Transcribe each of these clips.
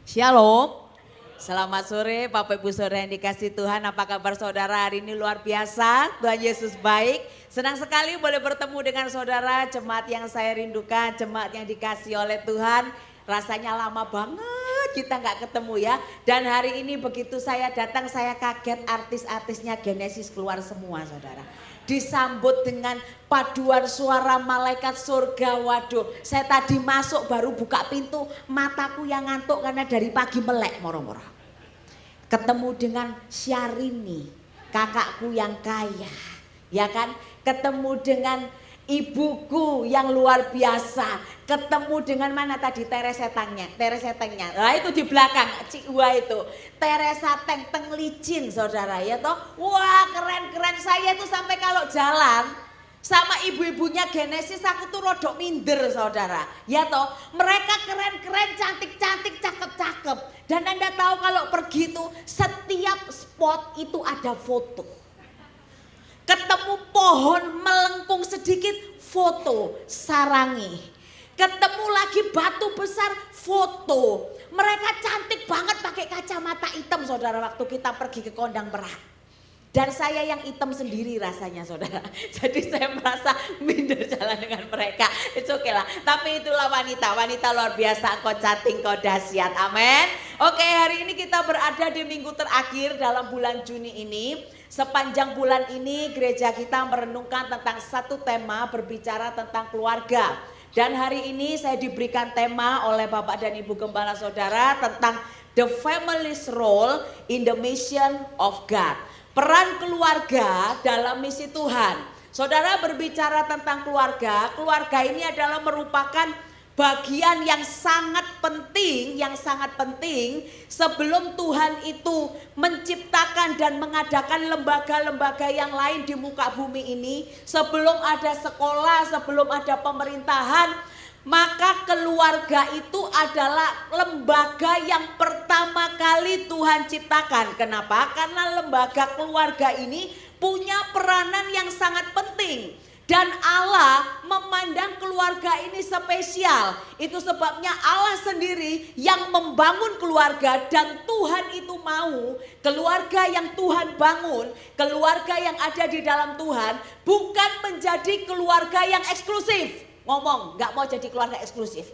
Shalom. Selamat sore Bapak Ibu Saudara yang dikasih Tuhan. Apa kabar saudara? Hari ini luar biasa. Tuhan Yesus baik. Senang sekali boleh bertemu dengan saudara, jemaat yang saya rindukan, jemaat yang dikasih oleh Tuhan. Rasanya lama banget kita nggak ketemu ya. Dan hari ini begitu saya datang, saya kaget, artis-artisnya Genesis keluar semua saudara. Disambut dengan paduan suara malaikat surga. Waduh, saya tadi masuk baru buka pintu, mataku yang ngantuk karena dari pagi melek moro-moro. Ketemu dengan Syahrini, kakakku yang kaya, ya kan? Ketemu dengan ibuku yang luar biasa. Ketemu dengan mana tadi? Teresa Tengnya. Nah itu di belakang Cikwa itu. Teresa Teng licin saudara ya toh. Wah keren-keren, saya itu sampai kalau jalan sama ibu-ibunya Genesis aku tuh rodok minder saudara. Ya toh, mereka keren-keren, cantik-cantik, cakep-cakep. Dan Anda tahu kalau pergi tuh setiap spot itu ada foto. Ketemu pohon melengkung sedikit, foto, sarangi. Ketemu lagi batu besar, foto. Mereka cantik banget pakai kacamata hitam saudara waktu kita pergi ke Kondang Merak. Dan saya yang hitam sendiri rasanya saudara. Jadi saya merasa minder jalan dengan mereka. It's okay lah. Tapi itulah wanita. Wanita luar biasa. Engkau cantik, engkau dahsyat. Amin. Oke, hari ini kita berada di minggu terakhir dalam bulan Juni ini. Sepanjang bulan ini gereja kita merenungkan tentang satu tema berbicara tentang keluarga. Dan hari ini saya diberikan tema oleh Bapak dan Ibu Gembala Saudara tentang the family's role in the mission of God. Peran keluarga dalam misi Tuhan. Saudara berbicara tentang keluarga, keluarga ini adalah merupakan bagian yang sangat penting sebelum Tuhan itu menciptakan dan mengadakan lembaga-lembaga yang lain di muka bumi ini. Sebelum ada sekolah, sebelum ada pemerintahan, maka keluarga itu adalah lembaga yang pertama kali Tuhan ciptakan. Kenapa? Karena lembaga keluarga ini punya peranan yang sangat penting. Dan Allah memandang keluarga ini spesial. Itu sebabnya Allah sendiri yang membangun keluarga. Dan Tuhan itu mau keluarga yang Tuhan bangun, keluarga yang ada di dalam Tuhan, bukan menjadi keluarga yang eksklusif. Ngomong, gak mau jadi keluarga eksklusif.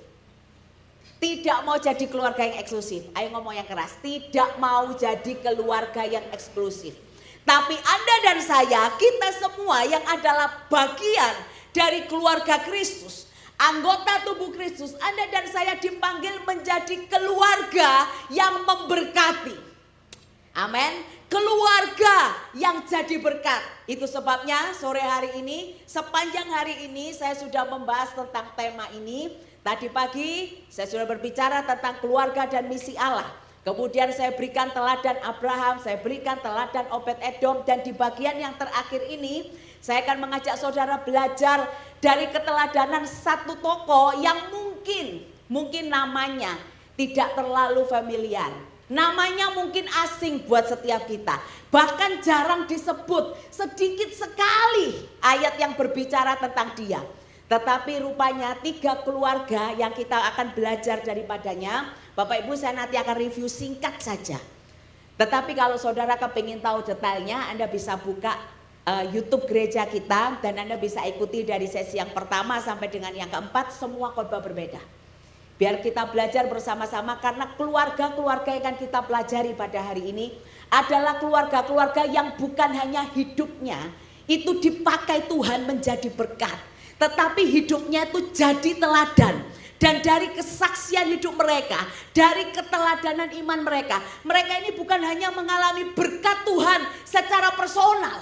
Tidak mau jadi keluarga yang eksklusif. Ayo ngomong yang keras. Tidak mau jadi keluarga yang eksklusif. Tapi Anda dan saya, kita semua yang adalah bagian dari keluarga Kristus, anggota tubuh Kristus, Anda dan saya dipanggil menjadi keluarga yang memberkati. Amin. Keluarga yang jadi berkat. Itu sebabnya sore hari ini, sepanjang hari ini saya sudah membahas tentang tema ini. Tadi pagi saya sudah berbicara tentang keluarga dan misi Allah. Kemudian saya berikan teladan Abraham, saya berikan teladan Obed-Edom, dan di bagian yang terakhir ini saya akan mengajak saudara belajar dari keteladanan satu tokoh yang mungkin namanya tidak terlalu familiar. Namanya mungkin asing buat setiap kita. Bahkan jarang disebut, sedikit sekali ayat yang berbicara tentang dia. Tetapi rupanya 3 keluarga yang kita akan belajar daripadanya. Bapak Ibu, saya nanti akan review singkat saja. Tetapi kalau saudara kepingin tahu detailnya, Anda bisa buka YouTube gereja kita. Dan Anda bisa ikuti dari sesi yang pertama sampai dengan yang keempat, semua khotbah berbeda. Biar kita belajar bersama-sama, karena keluarga-keluarga yang akan kita pelajari pada hari ini adalah keluarga-keluarga yang bukan hanya hidupnya itu dipakai Tuhan menjadi berkat, tetapi hidupnya itu jadi teladan. Dan dari kesaksian hidup mereka, dari keteladanan iman mereka, mereka ini bukan hanya mengalami berkat Tuhan secara personal,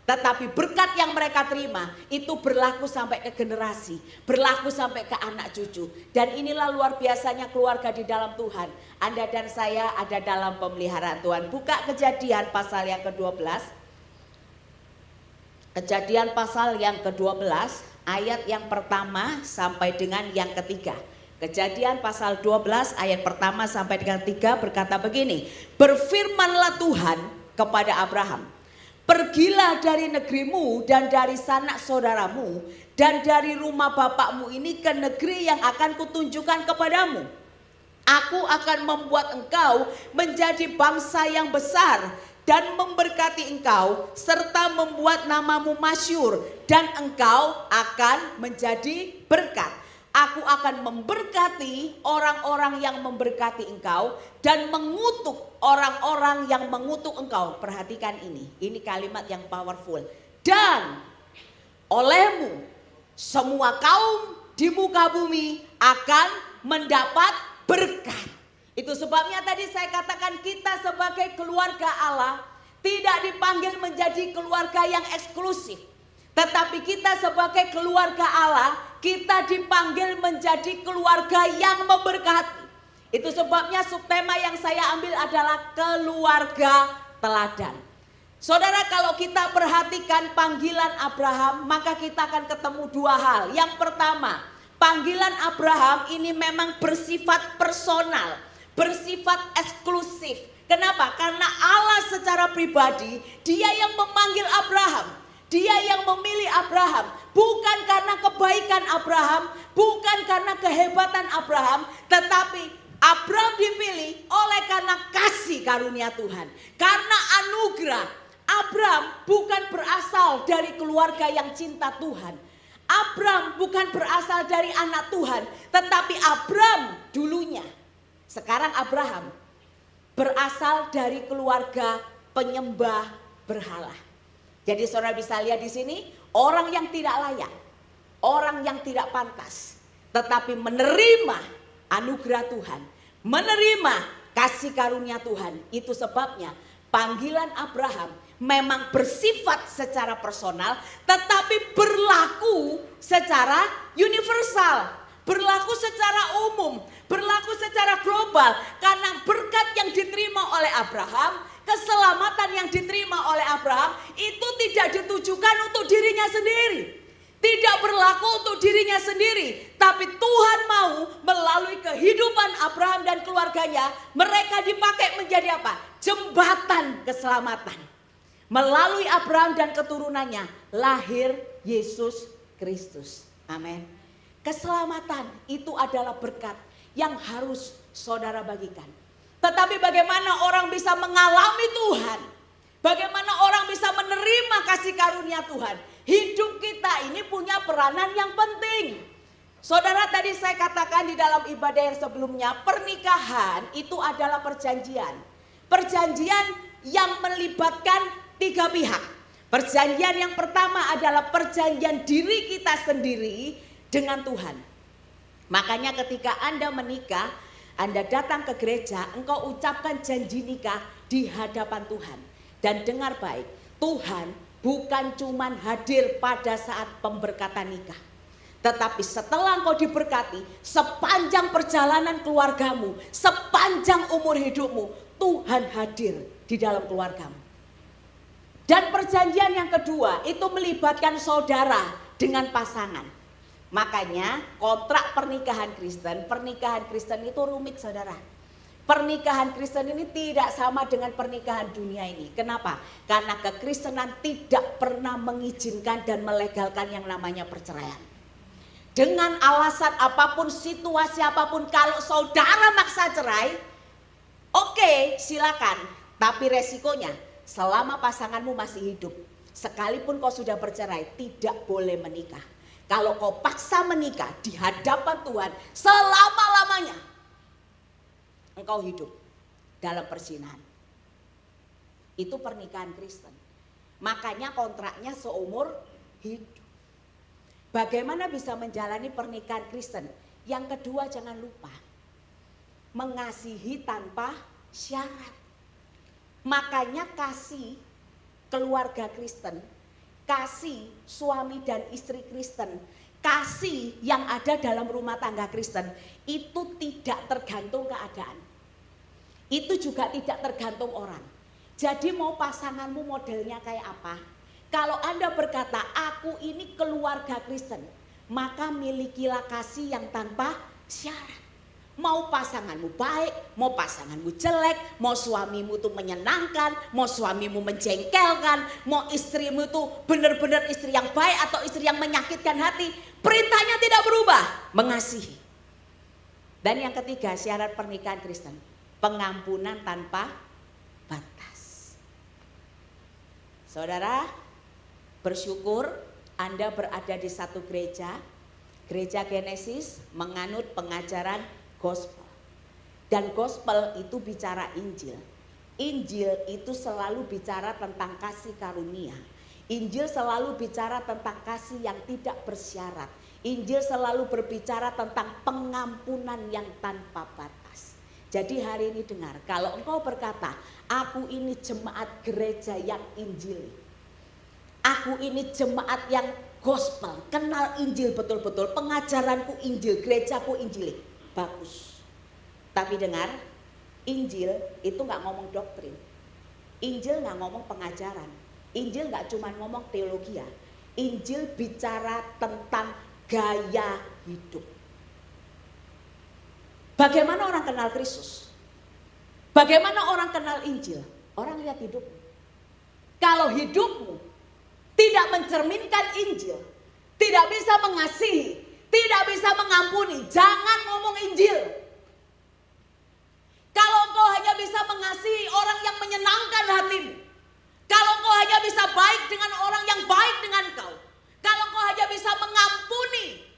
tetapi berkat yang mereka terima itu berlaku sampai ke generasi, berlaku sampai ke anak cucu. Dan inilah luar biasanya keluarga di dalam Tuhan. Anda dan saya ada dalam pemeliharaan Tuhan. Buka Kejadian pasal yang ke-12. Kejadian pasal yang ke-12. Ayat yang pertama sampai dengan yang ketiga. Kejadian pasal 12 ayat pertama sampai dengan 3 berkata begini. Berfirmanlah Tuhan kepada Abraham. Pergilah dari negerimu dan dari sanak saudaramu dan dari rumah bapakmu ini ke negeri yang akan kutunjukkan kepadamu. Aku akan membuat engkau menjadi bangsa yang besar dan memberkati engkau serta membuat namamu masyhur dan engkau akan menjadi berkat. Aku akan memberkati orang-orang yang memberkati engkau dan mengutuk orang-orang yang mengutuk engkau. Perhatikan ini kalimat yang powerful. Dan olehmu semua kaum di muka bumi akan mendapat berkat. Itu sebabnya tadi saya katakan kita sebagai keluarga Allah tidak dipanggil menjadi keluarga yang eksklusif. Tetapi kita sebagai keluarga Allah, kita dipanggil menjadi keluarga yang memberkati. Itu sebabnya subtema yang saya ambil adalah keluarga teladan. Saudara, kalau kita perhatikan panggilan Abraham, maka kita akan ketemu dua hal. Yang pertama, panggilan Abraham ini memang bersifat personal, bersifat eksklusif. Kenapa? Karena Allah secara pribadi, Dia yang memanggil Abraham. Dia yang memilih Abraham, bukan karena kebaikan Abraham, bukan karena kehebatan Abraham, tetapi Abraham dipilih oleh karena kasih karunia Tuhan. Karena anugerah, Abraham bukan berasal dari keluarga yang cinta Tuhan. Abraham bukan berasal dari anak Tuhan, tetapi Abraham dulunya, sekarang Abraham berasal dari keluarga penyembah berhala. Jadi saudara bisa lihat di sini, orang yang tidak layak, orang yang tidak pantas, tetapi menerima anugerah Tuhan, menerima kasih karunia Tuhan. Itu sebabnya panggilan Abraham memang bersifat secara personal, tetapi berlaku secara universal, berlaku secara umum, berlaku secara global. Karena berkat yang diterima oleh Abraham, keselamatan yang diterima oleh Abraham itu tidak ditujukan untuk dirinya sendiri, tidak berlaku untuk dirinya sendiri, tapi Tuhan mau melalui kehidupan Abraham dan keluarganya, mereka dipakai menjadi apa? Jembatan keselamatan. Melalui Abraham dan keturunannya lahir Yesus Kristus. Amin. Keselamatan itu adalah berkat yang harus saudara bagikan. Tetapi bagaimana orang bisa mengalami Tuhan? Bagaimana orang bisa menerima kasih karunia Tuhan? Hidup kita ini punya peranan yang penting. Saudara, tadi saya katakan di dalam ibadah yang sebelumnya, pernikahan itu adalah perjanjian. Perjanjian yang melibatkan tiga pihak. Perjanjian yang pertama adalah perjanjian diri kita sendiri dengan Tuhan. Makanya ketika Anda menikah, Anda datang ke gereja, engkau ucapkan janji nikah di hadapan Tuhan. Dan dengar baik, Tuhan bukan cuman hadir pada saat pemberkatan nikah. Tetapi setelah engkau diberkati, sepanjang perjalanan keluargamu, sepanjang umur hidupmu, Tuhan hadir di dalam keluargamu. Dan perjanjian yang kedua itu melibatkan saudara dengan pasangan. Makanya kontrak pernikahan Kristen itu rumit saudara. Pernikahan Kristen ini tidak sama dengan pernikahan dunia ini. Kenapa? Karena kekristenan tidak pernah mengizinkan dan melegalkan yang namanya perceraian. Dengan alasan apapun, situasi apapun, kalau saudara maksa cerai, oke, silakan. Tapi resikonya selama pasanganmu masih hidup, sekalipun kau sudah bercerai, tidak boleh menikah. Kalau kau paksa menikah di hadapan Tuhan, selama-lamanya engkau hidup dalam perzinahan. Itu pernikahan Kristen. Makanya kontraknya seumur hidup. Bagaimana bisa menjalani pernikahan Kristen? Yang kedua, jangan lupa mengasihi tanpa syarat. Makanya kasih keluarga Kristen, kasih suami dan istri Kristen, kasih yang ada dalam rumah tangga Kristen itu tidak tergantung keadaan. Itu juga tidak tergantung orang. Jadi mau pasanganmu modelnya kayak apa? Kalau Anda berkata aku ini keluarga Kristen, maka milikilah kasih yang tanpa syarat. Mau pasanganmu baik, mau pasanganmu jelek, mau suamimu tuh menyenangkan, mau suamimu menjengkelkan, mau istrimu tuh benar-benar istri yang baik atau istri yang menyakitkan hati, perintahnya tidak berubah, mengasihi. Dan yang ketiga, syarat pernikahan Kristen, pengampunan tanpa batas. Saudara, bersyukur Anda berada di satu gereja, gereja Genesis menganut pengajaran gospel. Dan gospel itu bicara Injil. Injil itu selalu bicara tentang kasih karunia. Injil selalu bicara tentang kasih yang tidak bersyarat. Injil selalu berbicara tentang pengampunan yang tanpa batas. Jadi hari ini dengar, kalau engkau berkata, aku ini jemaat gereja yang Injili, aku ini jemaat yang gospel, kenal Injil betul-betul, pengajaranku Injil, gerejaku Injili, bagus. Tapi dengar, Injil itu gak ngomong doktrin, Injil gak ngomong pengajaran, Injil gak cuma ngomong teologi ya, Injil bicara tentang gaya hidup. Bagaimana orang kenal Kristus? Bagaimana orang kenal Injil? Orang lihat hidupmu. Kalau hidupmu tidak mencerminkan Injil, tidak bisa mengasihi, tidak bisa mengampuni, jangan ngomong Injil. Kalau engkau hanya bisa mengasihi orang yang menyenangkan hatimu, kalau engkau hanya bisa baik dengan orang yang baik dengan kau, kalau engkau hanya bisa mengampuni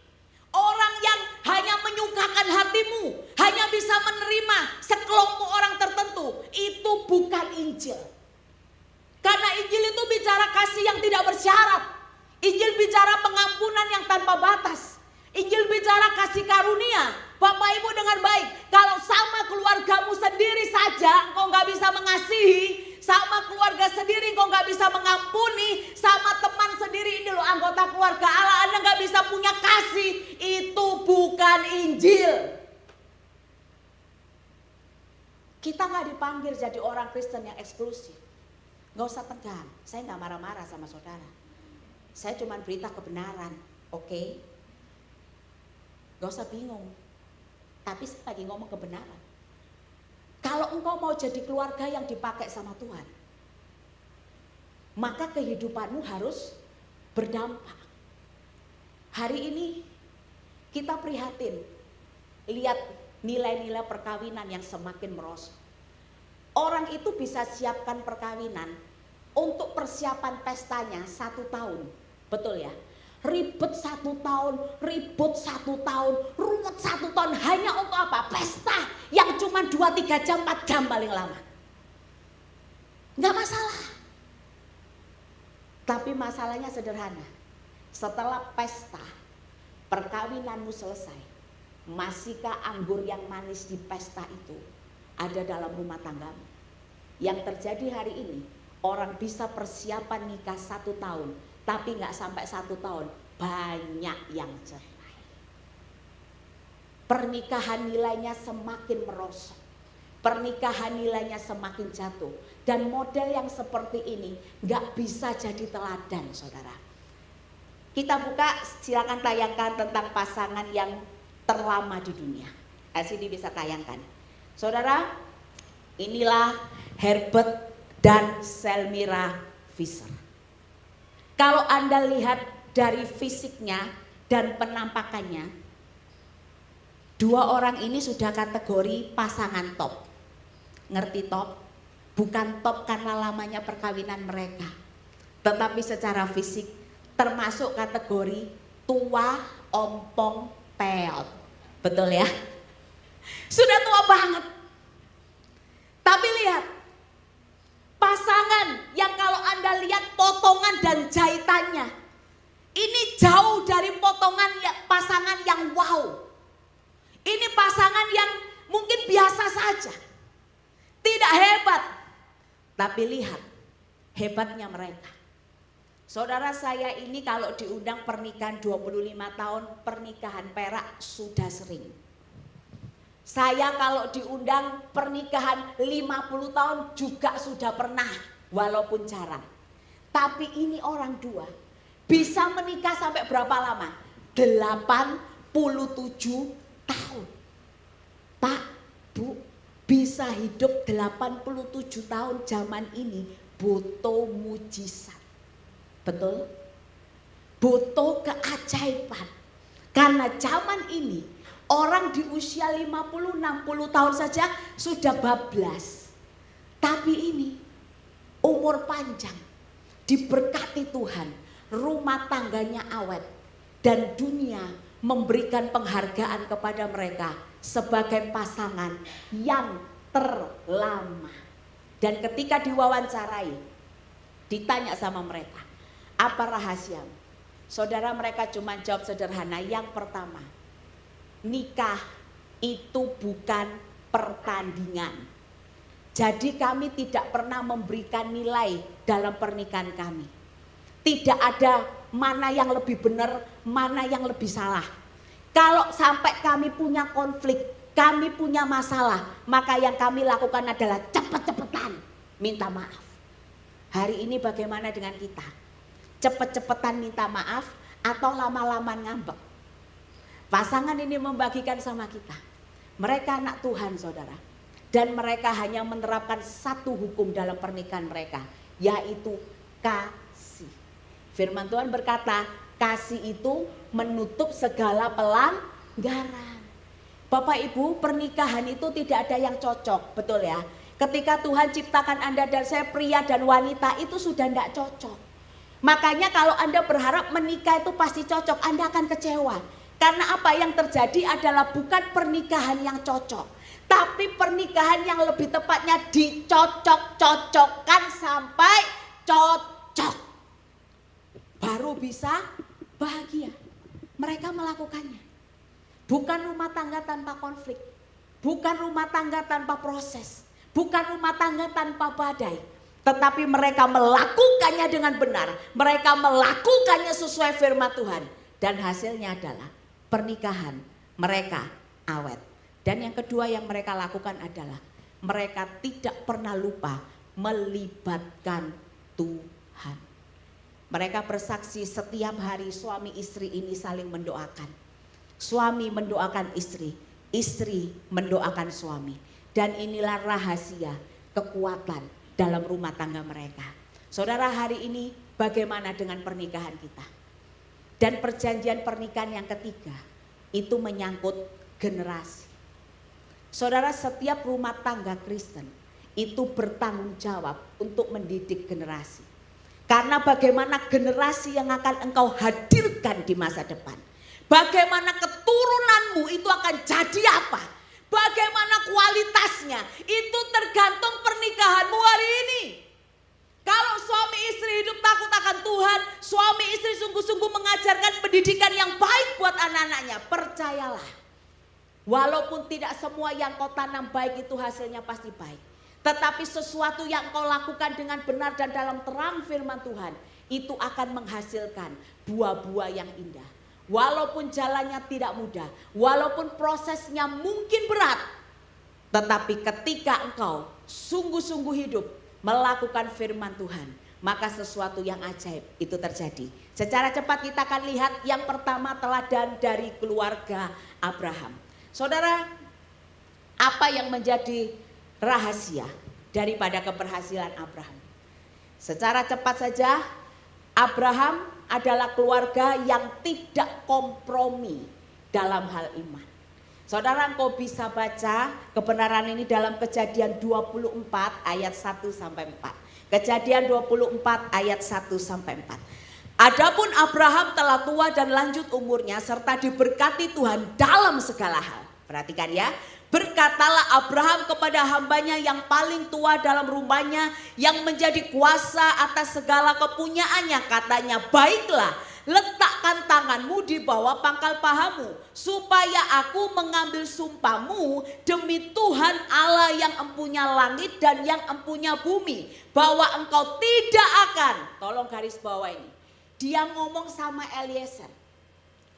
orang yang hanya menyukakan hatimu, hanya bisa menerima sekelompok orang tertentu, itu bukan Injil. Karena Injil itu bicara kasih yang tidak bersyarat. Injil bicara pengampunan yang tanpa batas. Injil bicara kasih karunia. Bapak Ibu dengar baik, kalau sama keluargamu sendiri saja engkau gak bisa mengasihi, sama keluarga sendiri engkau gak bisa mengampuni, sama teman sendiri, ini loh anggota keluarga Allah, Anda gak bisa punya kasih, itu bukan Injil. Kita gak dipanggil jadi orang Kristen yang eksklusif. Gak usah tegang, saya gak marah-marah sama saudara. Saya cuma berita kebenaran, oke? Gak usah bingung, tapi saya lagi ngomong kebenaran. Kalau engkau mau jadi keluarga yang dipakai sama Tuhan, maka kehidupanmu harus berdampak. Hari ini kita prihatin, lihat nilai-nilai perkawinan yang semakin merosot. Orang itu bisa siapkan perkawinan untuk persiapan pestanya 1 tahun, betul ya? Ribet 1 tahun, ribut 1 tahun, ruwet 1 tahun hanya untuk apa? Pesta yang cuma 2-3 jam, 4 jam paling lama. Nggak masalah. Tapi masalahnya sederhana. Setelah pesta, perkawinanmu selesai, masihkah anggur yang manis di pesta itu ada dalam rumah tanggamu? Yang terjadi hari ini, orang bisa persiapan nikah 1 tahun, tapi nggak sampai 1 tahun, banyak yang cerai. Pernikahan nilainya semakin merosot, pernikahan nilainya semakin jatuh, dan model yang seperti ini nggak bisa jadi teladan, saudara. Kita buka, silakan tayangkan tentang pasangan yang terlama di dunia. Sini bisa tayangkan, saudara. Inilah Herbert dan Selmira Fisher. Kalau Anda lihat dari fisiknya dan penampakannya, 2 orang ini sudah kategori pasangan top. Ngerti top? Bukan top karena lamanya perkawinan mereka, tetapi secara fisik termasuk kategori tua, ompong, peot. Betul ya? Sudah tua banget. Tapi lihat, pasangan yang kalau Anda lihat potongan dan jahitannya, ini jauh dari potongan pasangan yang wow. Ini pasangan yang mungkin biasa saja, tidak hebat. Tapi lihat hebatnya mereka. Saudara, saya ini kalau diundang pernikahan 25 tahun, pernikahan perak sudah sering. Saya kalau diundang pernikahan 50 tahun juga sudah pernah, walaupun jarang. Tapi ini orang 2 bisa menikah sampai berapa lama? 87 tahun. Pak, Bu, bisa hidup 87 tahun zaman ini butuh mujizat. Betul? Butuh keajaiban. Karena zaman ini Orang di usia 50, 60 tahun saja sudah bablas. Tapi ini umur panjang, diberkati Tuhan, rumah tangganya awet, dan dunia memberikan penghargaan kepada mereka sebagai pasangan yang terlama. Dan ketika diwawancarai, ditanya sama mereka, apa rahasiamu? Saudara, mereka cuma jawab sederhana. Yang pertama, nikah itu bukan pertandingan. Jadi kami tidak pernah memberikan nilai dalam pernikahan kami. Tidak ada mana yang lebih benar, mana yang lebih salah. Kalau sampai kami punya konflik, kami punya masalah, maka yang kami lakukan adalah cepet-cepetan minta maaf. Hari ini bagaimana dengan kita? Cepet-cepetan minta maaf atau lama-lama ngambek? Pasangan ini membagikan sama kita. Mereka anak Tuhan, saudara. Dan mereka hanya menerapkan satu hukum dalam pernikahan mereka, yaitu kasih. Firman Tuhan berkata, kasih itu menutup segala pelanggaran. Bapak Ibu, pernikahan itu tidak ada yang cocok, betul ya? Ketika Tuhan ciptakan Anda dan saya, pria dan wanita, itu sudah tidak cocok. Makanya kalau Anda berharap menikah itu pasti cocok, Anda akan kecewa. Karena apa yang terjadi adalah bukan pernikahan yang cocok, tapi pernikahan yang lebih tepatnya dicocok-cocokkan sampai cocok. Baru bisa bahagia. Mereka melakukannya. Bukan rumah tangga tanpa konflik. Bukan rumah tangga tanpa proses. Bukan rumah tangga tanpa badai. Tetapi mereka melakukannya dengan benar. Mereka melakukannya sesuai firman Tuhan. Dan hasilnya adalah pernikahan mereka awet. Dan yang kedua yang mereka lakukan adalah mereka tidak pernah lupa melibatkan Tuhan. Mereka bersaksi setiap hari suami istri ini saling mendoakan. Suami mendoakan istri, istri mendoakan suami. Dan inilah rahasia kekuatan dalam rumah tangga mereka. Saudara, hari ini bagaimana dengan pernikahan kita? Dan perjanjian pernikahan yang ketiga itu menyangkut generasi. Saudara, setiap rumah tangga Kristen itu bertanggung jawab untuk mendidik generasi. Karena bagaimana generasi yang akan engkau hadirkan di masa depan. Bagaimana keturunanmu itu akan jadi apa? Bagaimana kualitasnya? Itu tergantung pernikahanmu hari ini. Kalau suami istri hidup takut akan Tuhan, suami istri sungguh-sungguh mengajarkan pendidikan yang baik buat anak-anaknya, percayalah. Walaupun tidak semua yang kau tanam baik itu hasilnya pasti baik. Tetapi sesuatu yang kau lakukan dengan benar dan dalam terang firman Tuhan, itu akan menghasilkan buah-buah yang indah. Walaupun jalannya tidak mudah, walaupun prosesnya mungkin berat, tetapi ketika engkau sungguh-sungguh hidup melakukan firman Tuhan, maka sesuatu yang ajaib itu terjadi. Secara cepat kita akan lihat yang pertama, teladan dari keluarga Abraham. Saudara, apa yang menjadi rahasia daripada keberhasilan Abraham? Secara cepat saja, Abraham adalah keluarga yang tidak kompromi dalam hal iman. Saudara, engkau bisa baca kebenaran ini dalam Kejadian 24 ayat 1 sampai 4. Kejadian 24 ayat 1 sampai 4. Adapun Abraham telah tua dan lanjut umurnya serta diberkati Tuhan dalam segala hal. Perhatikan ya. Berkatalah Abraham kepada hambanya yang paling tua dalam rumahnya, yang menjadi kuasa atas segala kepunyaannya, katanya, baiklah, letakkan tanganmu di bawah pangkal pahamu, supaya aku mengambil sumpahmu demi Tuhan Allah yang empunya langit dan yang empunya bumi, bahwa engkau tidak akan, tolong garis bawah ini, dia ngomong sama Eliezer,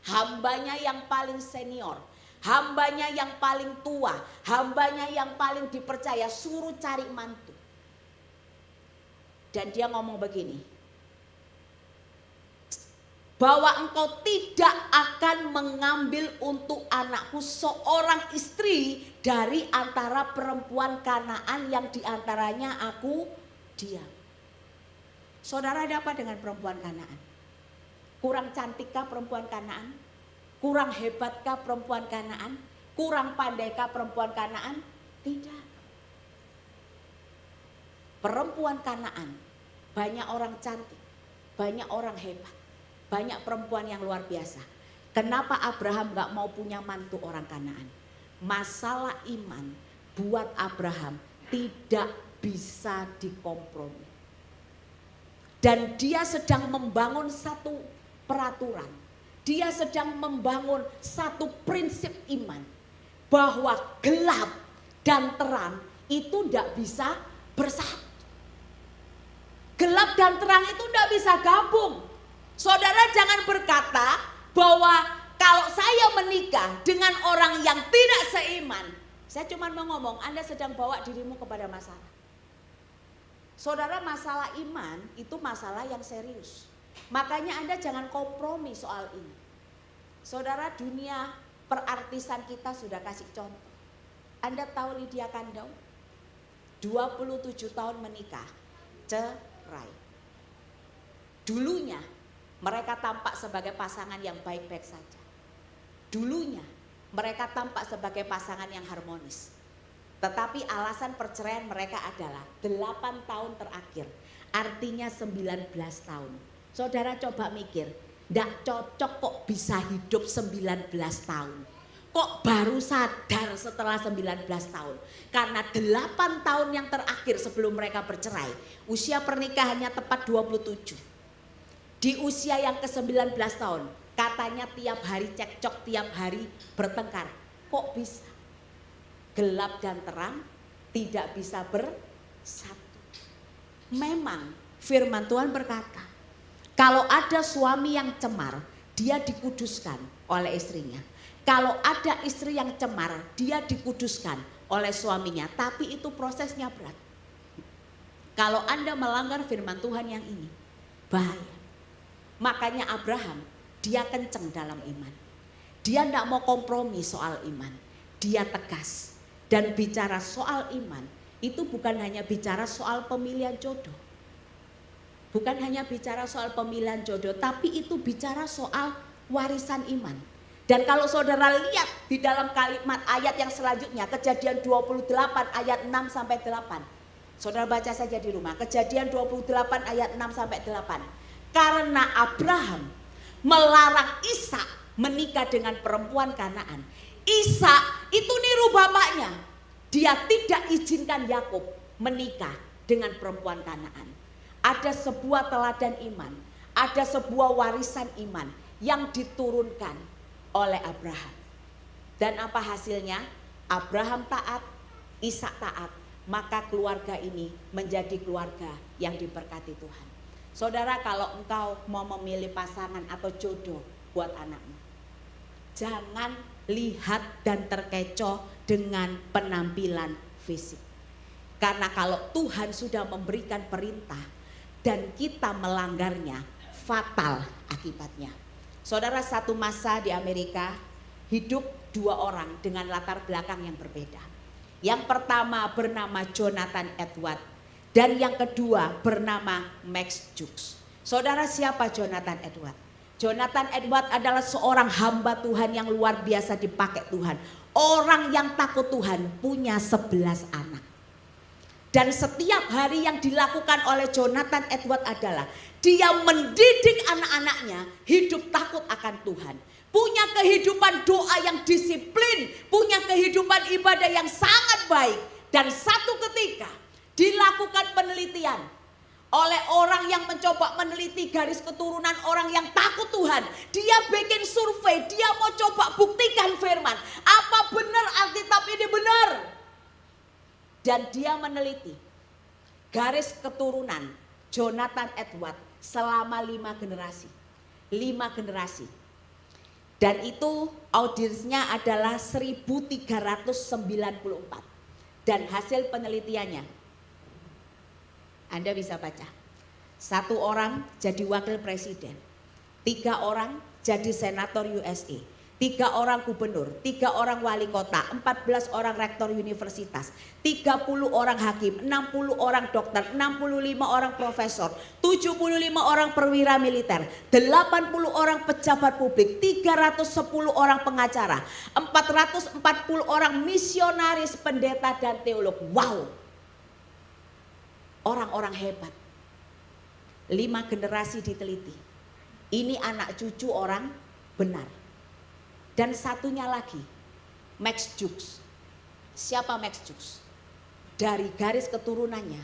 hambanya yang paling senior, hambanya yang paling tua, hambanya yang paling dipercaya, suruh cari mantu. Dan dia ngomong begini, bahwa engkau tidak akan mengambil untuk anakku seorang istri dari antara perempuan Kanaan yang diantaranya aku diam. Saudara, ada apa dengan perempuan Kanaan? Kurang cantikkah perempuan Kanaan? Kurang hebatkah perempuan Kanaan? Kurang pandaikah perempuan Kanaan? Tidak. Perempuan Kanaan, banyak orang cantik, banyak orang hebat, banyak perempuan yang luar biasa. Kenapa Abraham gak mau punya mantu orang Kanaan? Masalah iman buat Abraham tidak bisa dikompromi. Dan dia sedang membangun satu peraturan. Dia sedang membangun satu prinsip iman. Bahwa gelap dan terang itu tidak bisa bersatu. Gelap dan terang itu tidak bisa gabung. Saudara jangan berkata bahwa kalau saya menikah dengan orang yang tidak seiman. Saya cuma mau ngomong, Anda sedang bawa dirimu kepada masalah. Saudara, masalah iman itu masalah yang serius. Makanya Anda jangan kompromi soal ini. Saudara, dunia perartisan kita sudah kasih contoh. Anda tahu Lydia Kandau? 27 tahun menikah, cerai. Dulunya mereka tampak sebagai pasangan yang baik-baik saja. Dulunya mereka tampak sebagai pasangan yang harmonis. Tetapi alasan perceraian mereka adalah 8 tahun terakhir. Artinya 19 tahun. Saudara coba mikir, tidak cocok kok bisa hidup 19 tahun. Kok baru sadar setelah 19 tahun? Karena 8 tahun yang terakhir sebelum mereka bercerai, usia pernikahannya tepat 27. Di usia yang ke-19 tahun, katanya tiap hari cekcok, tiap hari bertengkar. Kok bisa? Gelap dan terang tidak bisa bersatu. Memang firman Tuhan berkata, kalau ada suami yang cemar, dia dikuduskan oleh istrinya. Kalau ada istri yang cemar, dia dikuduskan oleh suaminya. Tapi itu prosesnya berat. Kalau Anda melanggar firman Tuhan yang ini, bahaya. Makanya Abraham, dia kenceng dalam iman. Dia tidak mau kompromi soal iman. Dia tegas. Dan bicara soal iman, itu bukan hanya bicara soal pemilihan jodoh. Bukan hanya bicara soal pemilihan jodoh, tapi itu bicara soal warisan iman. Dan kalau saudara lihat di dalam kalimat ayat yang selanjutnya, Kejadian 28 ayat 6 sampai 8. Saudara baca saja di rumah, Kejadian 28 ayat 6 sampai 8. Karena Abraham melarang Ishak menikah dengan perempuan Kanaan. Ishak itu niru bapaknya. Dia tidak izinkan Yakub menikah dengan perempuan Kanaan. Ada sebuah teladan iman, ada sebuah warisan iman yang diturunkan oleh Abraham. Dan apa hasilnya? Abraham taat, Ishak taat, maka keluarga ini menjadi keluarga yang diberkati Tuhan. Saudara, kalau engkau mau memilih pasangan atau jodoh buat anakmu, jangan lihat dan terkecoh dengan penampilan fisik. Karena kalau Tuhan sudah memberikan perintah dan kita melanggarnya, fatal akibatnya. Saudara, satu masa di Amerika hidup 2 orang dengan latar belakang yang berbeda. Yang pertama bernama Jonathan Edward dan yang kedua bernama Max Jukes. Saudara, siapa Jonathan Edward? Jonathan Edward adalah seorang hamba Tuhan yang luar biasa dipakai Tuhan. Orang yang takut Tuhan, punya 11 anak. Dan setiap hari yang dilakukan oleh Jonathan Edward adalah dia mendidik anak-anaknya hidup takut akan Tuhan. Punya kehidupan doa yang disiplin, punya kehidupan ibadah yang sangat baik. Dan satu ketika dilakukan penelitian oleh orang yang mencoba meneliti garis keturunan orang yang takut Tuhan. Dia bikin survei, dia mau coba buktikan firman. Apa benar Alkitab ini benar? Dan dia meneliti garis keturunan Jonathan Edward selama 5 generasi. 5 generasi. Dan itu audiensnya adalah 1394. Dan hasil penelitiannya, Anda bisa baca. 1 orang jadi wakil presiden, 3 orang jadi senator USA, 3 orang gubernur, 3 orang wali kota, 14 orang rektor universitas, 30 orang hakim, 60 orang dokter, 65 orang profesor, 75 orang perwira militer, 80 orang pejabat publik, 310 orang pengacara, 440 orang misionaris, pendeta dan teolog. Wow, orang-orang hebat. 5 generasi diteliti. Ini anak cucu orang benar. Dan satunya lagi, Max Jukes. Siapa Max Jukes? Dari garis keturunannya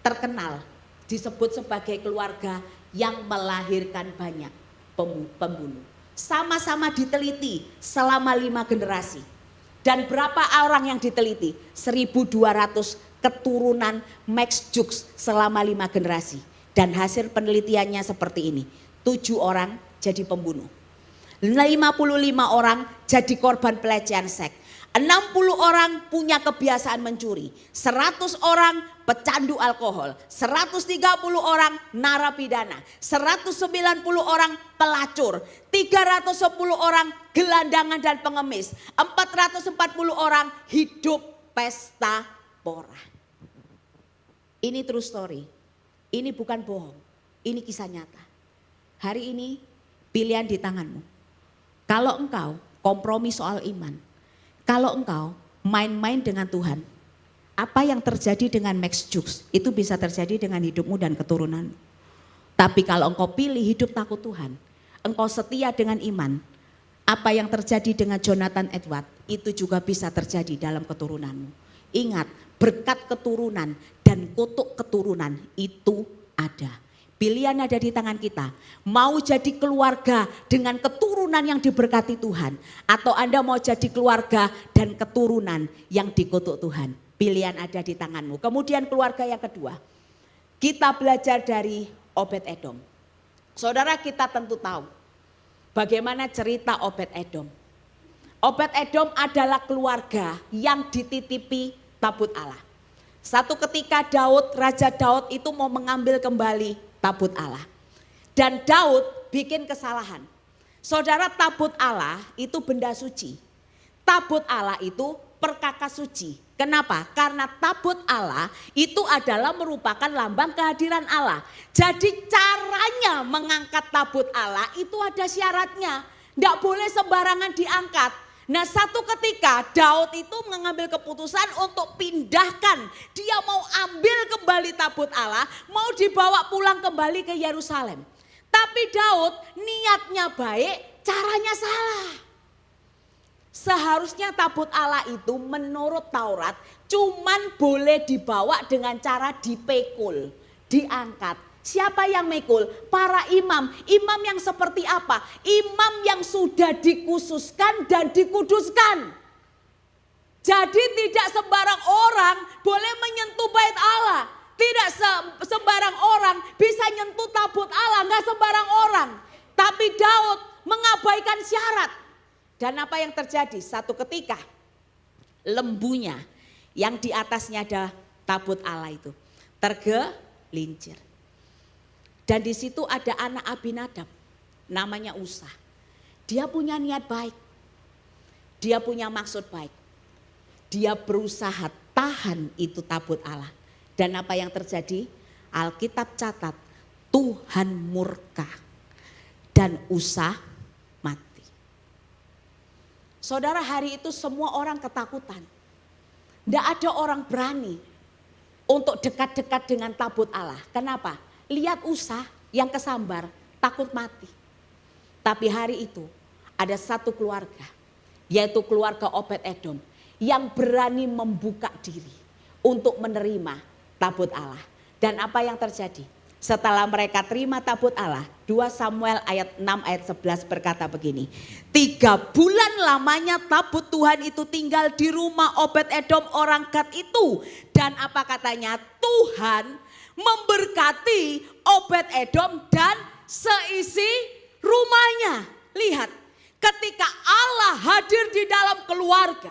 terkenal disebut sebagai keluarga yang melahirkan banyak pembunuh. Sama-sama diteliti selama 5 generasi. Dan berapa orang yang diteliti? 1.200 keturunan Max Jukes selama 5 generasi. Dan hasil penelitiannya seperti ini. 7 orang jadi pembunuh. 55 orang jadi korban pelecehan seks. 60 orang punya kebiasaan mencuri. 100 orang pecandu alkohol. 130 orang narapidana. 190 orang pelacur. 310 orang gelandangan dan pengemis. 440 orang hidup pesta pora. Ini true story. Ini bukan bohong. Ini kisah nyata. Hari ini pilihan di tanganmu. Kalau engkau kompromi soal iman, kalau engkau main-main dengan Tuhan, apa yang terjadi dengan Max Jukes itu bisa terjadi dengan hidupmu dan keturunanmu. Tapi kalau engkau pilih hidup takut Tuhan, engkau setia dengan iman, apa yang terjadi dengan Jonathan Edwards itu juga bisa terjadi dalam keturunanmu. Ingat, berkat keturunan dan kutuk keturunan itu ada. Pilihan ada di tangan kita. Mau jadi keluarga dengan keturunan yang diberkati Tuhan. Atau Anda mau jadi keluarga dan keturunan yang dikutuk Tuhan. Pilihan ada di tanganmu. Kemudian keluarga yang kedua. Kita belajar dari Obed-Edom. Saudara, kita tentu tahu bagaimana cerita Obed-Edom. Obed-Edom adalah keluarga yang dititipi tabut Allah. Satu ketika Raja Daud itu mau mengambil kembali tabut Allah. Dan Daud bikin kesalahan. Saudara, tabut Allah itu benda suci. Tabut Allah itu perkakas suci. Kenapa? Karena tabut Allah itu adalah merupakan lambang kehadiran Allah. Jadi caranya mengangkat tabut Allah itu ada syaratnya. Tidak boleh sembarangan diangkat. Nah, satu ketika Daud itu mengambil keputusan untuk pindahkan. Dia mau ambil kembali tabut Allah, mau dibawa pulang kembali ke Yerusalem. Tapi Daud niatnya baik, caranya salah. Seharusnya tabut Allah itu menurut Taurat cuman boleh dibawa dengan cara dipekul, diangkat. Siapa yang mekul? Para imam. Imam yang seperti apa? Imam yang sudah dikhususkan dan dikuduskan. Jadi tidak sembarang orang boleh menyentuh bait Allah. Tidak sembarang orang bisa nyentuh tabut Allah. Enggak sembarang orang. Tapi Daud mengabaikan syarat. Dan apa yang terjadi? Satu ketika lembunya yang di atasnya ada tabut Allah itu tergelincir. Dan di situ ada anak Abinadab, namanya Usa. Dia punya niat baik, dia punya maksud baik. Dia berusaha tahan itu tabut Allah. Dan apa yang terjadi? Alkitab catat, Tuhan murka dan Usa mati. Saudara, hari itu semua orang ketakutan. Tidak ada orang berani untuk dekat-dekat dengan tabut Allah. Kenapa? Lihat Usa yang kesambar, takut mati. Tapi hari itu ada satu keluarga, yaitu keluarga Obed-Edom, yang berani membuka diri untuk menerima tabut Allah. Dan apa yang terjadi? Setelah mereka terima tabut Allah, 2 Samuel ayat 6 ayat 11 berkata begini. 3 bulan lamanya tabut Tuhan itu tinggal di rumah Obed-Edom orang Gad itu. Dan apa katanya? Tuhan memberkati Obed-Edom dan seisi rumahnya. Lihat, ketika Allah hadir di dalam keluarga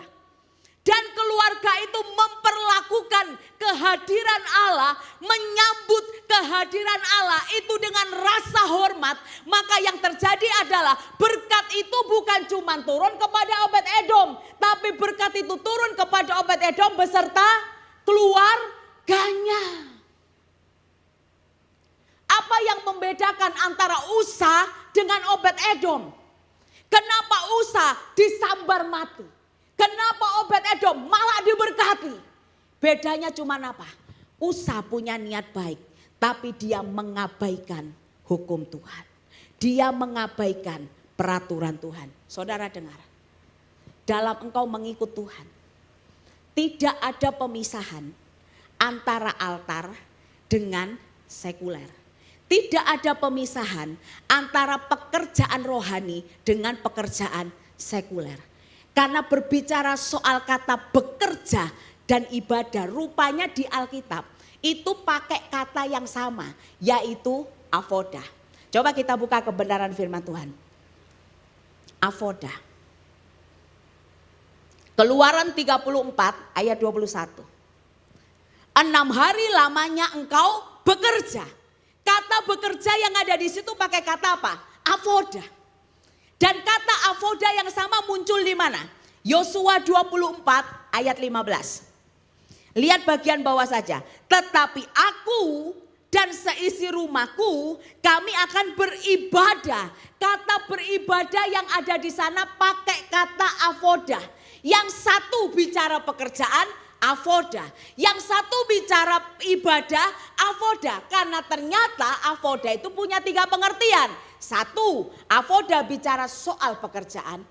dan keluarga itu memperlakukan kehadiran Allah, menyambut kehadiran Allah itu dengan rasa hormat, maka yang terjadi adalah berkat itu bukan cuma turun kepada Obed-Edom, tapi berkat itu turun kepada Obed-Edom beserta keluarganya. Apa yang membedakan antara Usa dengan Obed-Edom? Kenapa Usa disambar mati? Kenapa Obed-Edom malah diberkati? Bedanya cuma apa? Usa punya niat baik, tapi dia mengabaikan hukum Tuhan. Dia mengabaikan peraturan Tuhan. Saudara dengar, dalam engkau mengikut Tuhan, tidak ada pemisahan antara altar dengan sekuler. Tidak ada pemisahan antara pekerjaan rohani dengan pekerjaan sekuler. Karena berbicara soal kata bekerja dan ibadah, rupanya di Alkitab itu pakai kata yang sama, yaitu avoda. Coba kita buka kebenaran firman Tuhan. Avoda. Keluaran 34 ayat 21. 6 hari lamanya engkau bekerja. Kata bekerja yang ada di situ pakai kata apa? Avoda. Dan kata avoda yang sama muncul di mana? Yosua 24 ayat 15. Lihat bagian bawah saja. Tetapi aku dan seisi rumahku kami akan beribadah. Kata beribadah yang ada di sana pakai kata avoda. Yang satu bicara pekerjaan, avoda. Yang satu bicara ibadah, avoda. Karena ternyata avoda itu punya 3 pengertian. 1, avoda bicara soal pekerjaan.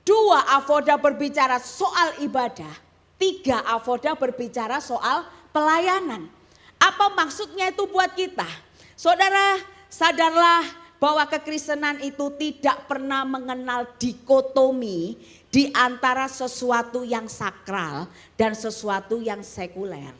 2, avoda berbicara soal ibadah. 3, avoda berbicara soal pelayanan. Apa maksudnya itu buat kita? Saudara, sadarlah bahwa kekristenan itu tidak pernah mengenal dikotomi di antara sesuatu yang sakral dan sesuatu yang sekuler.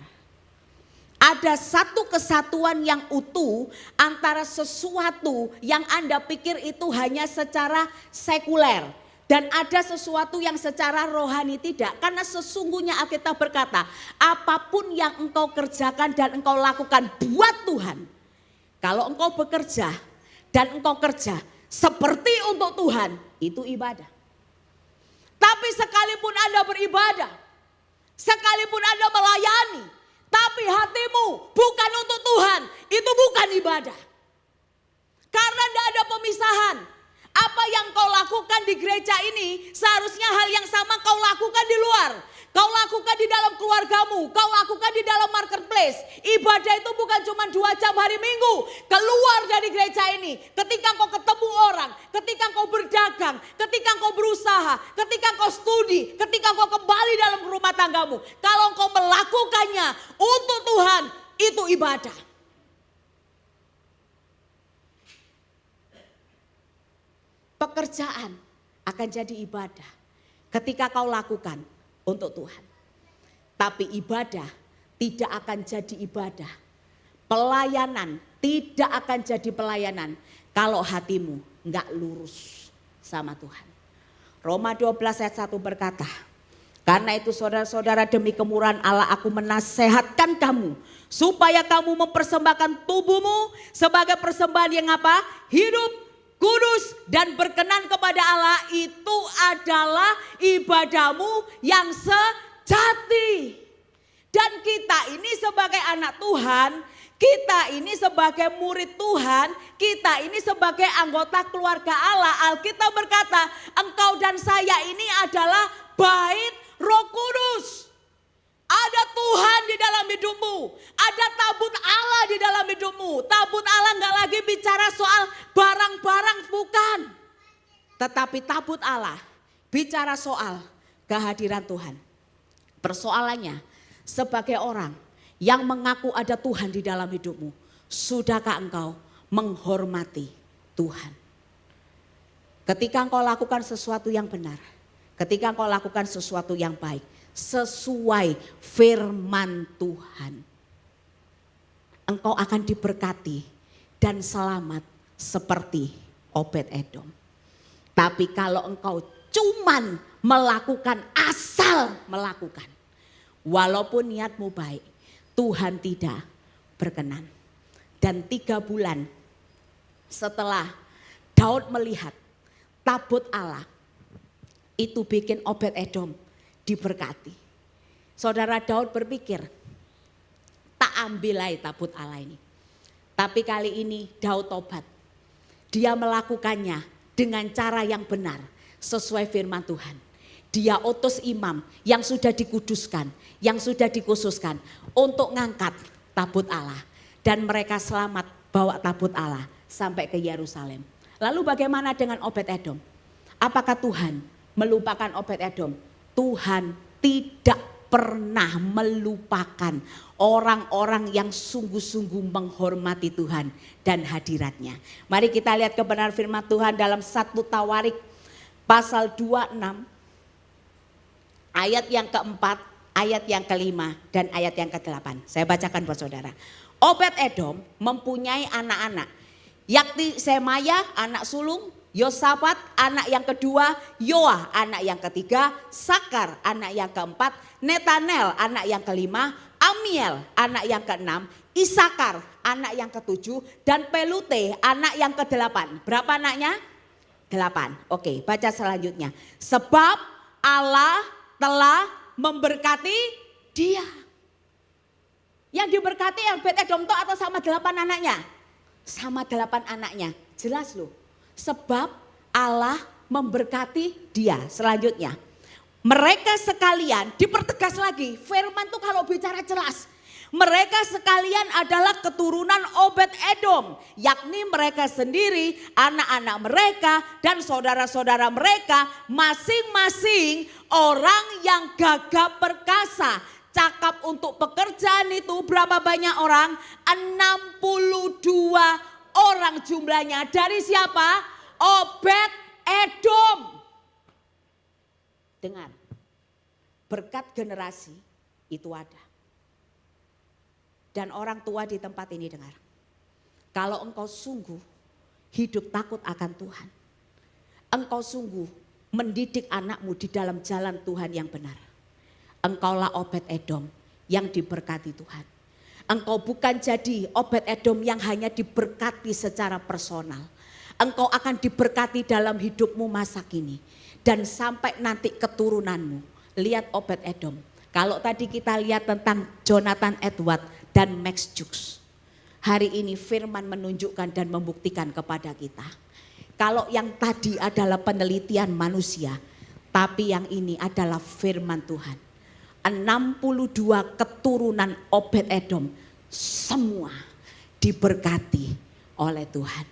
Ada satu kesatuan yang utuh antara sesuatu yang Anda pikir itu hanya secara sekuler. Dan ada sesuatu yang secara rohani tidak. Karena sesungguhnya Alkitab berkata, apapun yang engkau kerjakan dan engkau lakukan buat Tuhan. Kalau engkau bekerja dan engkau kerja seperti untuk Tuhan, itu ibadah. Tapi sekalipun Anda beribadah, sekalipun Anda melayani, tapi hatimu bukan untuk Tuhan, itu bukan ibadah. Karena tidak ada pemisahan. Apa yang kau lakukan di gereja ini seharusnya hal yang sama kau lakukan di luar. Kau lakukan di dalam keluargamu, kau lakukan di dalam marketplace. Ibadah itu bukan cuma 2 jam hari Minggu. Keluar dari gereja ini, ketika kau ketemu orang, ketika kau berdagang, ketika kau berusaha, ketika kau studi, ketika kau kembali dalam rumah tanggamu. Kalau kau melakukannya untuk Tuhan, itu ibadah. Pekerjaan akan jadi ibadah ketika kau lakukan untuk Tuhan. Tapi ibadah tidak akan jadi ibadah. Pelayanan tidak akan jadi pelayanan kalau hatimu enggak lurus sama Tuhan. Roma 12 ayat 1 berkata, karena itu saudara-saudara demi kemurahan Allah aku menasehatkan kamu supaya kamu mempersembahkan tubuhmu sebagai persembahan yang apa? Hidup, kudus dan berkenan kepada Allah, itu adalah ibadahmu yang sejati. Dan kita ini sebagai anak Tuhan, kita ini sebagai murid Tuhan, kita ini sebagai anggota keluarga Allah. Alkitab berkata, engkau dan saya ini adalah bait Roh Kudus. Ada Tuhan di dalam hidupmu, ada tabut Allah di dalam hidupmu. Tabut Allah enggak lagi bicara soal barang-barang, bukan. Tetapi tabut Allah bicara soal kehadiran Tuhan. Persoalannya, sebagai orang yang mengaku ada Tuhan di dalam hidupmu, sudahkah engkau menghormati Tuhan? Ketika engkau lakukan sesuatu yang benar, ketika engkau lakukan sesuatu yang baik, sesuai firman Tuhan, engkau akan diberkati dan selamat seperti Obed-Edom. Tapi kalau engkau cuman melakukan, asal melakukan, walaupun niatmu baik, Tuhan tidak berkenan. Dan 3 bulan setelah Daud melihat tabut Allah, itu bikin Obed-Edom diberkati. Saudara, Daud berpikir, tak ambilai tabut Allah ini. Tapi kali ini Daud tobat. Dia melakukannya dengan cara yang benar sesuai firman Tuhan. Dia utus imam yang sudah dikuduskan, yang sudah dikhususkan untuk ngangkat tabut Allah. Dan mereka selamat bawa tabut Allah sampai ke Yerusalem. Lalu bagaimana dengan Obed-Edom? Apakah Tuhan melupakan Obed-Edom? Tuhan tidak pernah melupakan orang-orang yang sungguh-sungguh menghormati Tuhan dan hadiratnya. Mari kita lihat kebenaran firman Tuhan dalam 1 Tawarik pasal 26 ayat yang keempat, ayat yang kelima, dan ayat yang ke-8. Saya bacakan buat saudara. Obed-Edom mempunyai anak-anak, yakni Semaya anak sulung, Yosafat anak yang kedua, Yoah anak yang ketiga, Sakar anak yang keempat, Netanel anak yang kelima, Amiel anak yang keenam, Isakar anak yang ketujuh, dan Pelute anak yang ke-8. Berapa anaknya? 8. Oke, baca selanjutnya. Sebab Allah telah memberkati dia. Yang diberkati Obed-Edom itu atau sama 8 anaknya? Sama 8 anaknya. Jelas loh. Sebab Allah memberkati dia. Selanjutnya. Mereka sekalian, dipertegas lagi. Firman tuh kalau bicara jelas. Mereka sekalian adalah keturunan Obed-Edom. Yakni mereka sendiri, anak-anak mereka dan saudara-saudara mereka. Masing-masing orang yang gagah perkasa. Cakap untuk pekerjaan itu berapa banyak orang? 62 orang jumlahnya. Dari siapa? Obed-Edom. Dengar, berkat generasi itu ada. Dan orang tua di tempat ini dengar. Kalau engkau sungguh hidup takut akan Tuhan. Engkau sungguh mendidik anakmu di dalam jalan Tuhan yang benar. Engkaulah Obed-Edom yang diberkati Tuhan. Engkau bukan jadi Obed-Edom yang hanya diberkati secara personal. Engkau akan diberkati dalam hidupmu masa kini. Dan sampai nanti keturunanmu. Lihat Obed-Edom. Kalau tadi kita lihat tentang Jonathan Edward dan Max Jukes. Hari ini firman menunjukkan dan membuktikan kepada kita. Kalau yang tadi adalah penelitian manusia. Tapi yang ini adalah firman Tuhan. 62 keturunan Obed-Edom semua diberkati oleh Tuhan.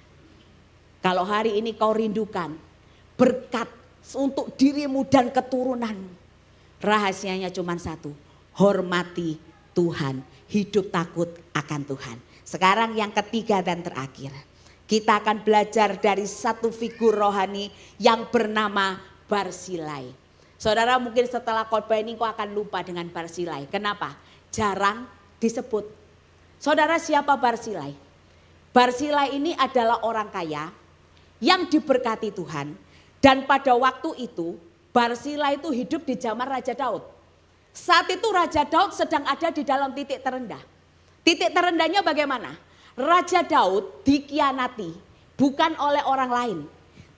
Kalau hari ini kau rindukan berkat untuk dirimu dan keturunanmu, rahasianya cuma satu, hormati Tuhan, hidup takut akan Tuhan. Sekarang yang ketiga dan terakhir, kita akan belajar dari satu figur rohani yang bernama Barsilai. Saudara mungkin setelah khotbah ini kau akan lupa dengan Barsilai. Kenapa? Jarang disebut. Saudara, siapa Barsilai? Barsilai ini adalah orang kaya yang diberkati Tuhan. Dan pada waktu itu Barsilai itu hidup di zaman Raja Daud. Saat itu Raja Daud sedang ada di dalam titik terendah. Titik terendahnya bagaimana? Raja Daud dikhianati bukan oleh orang lain.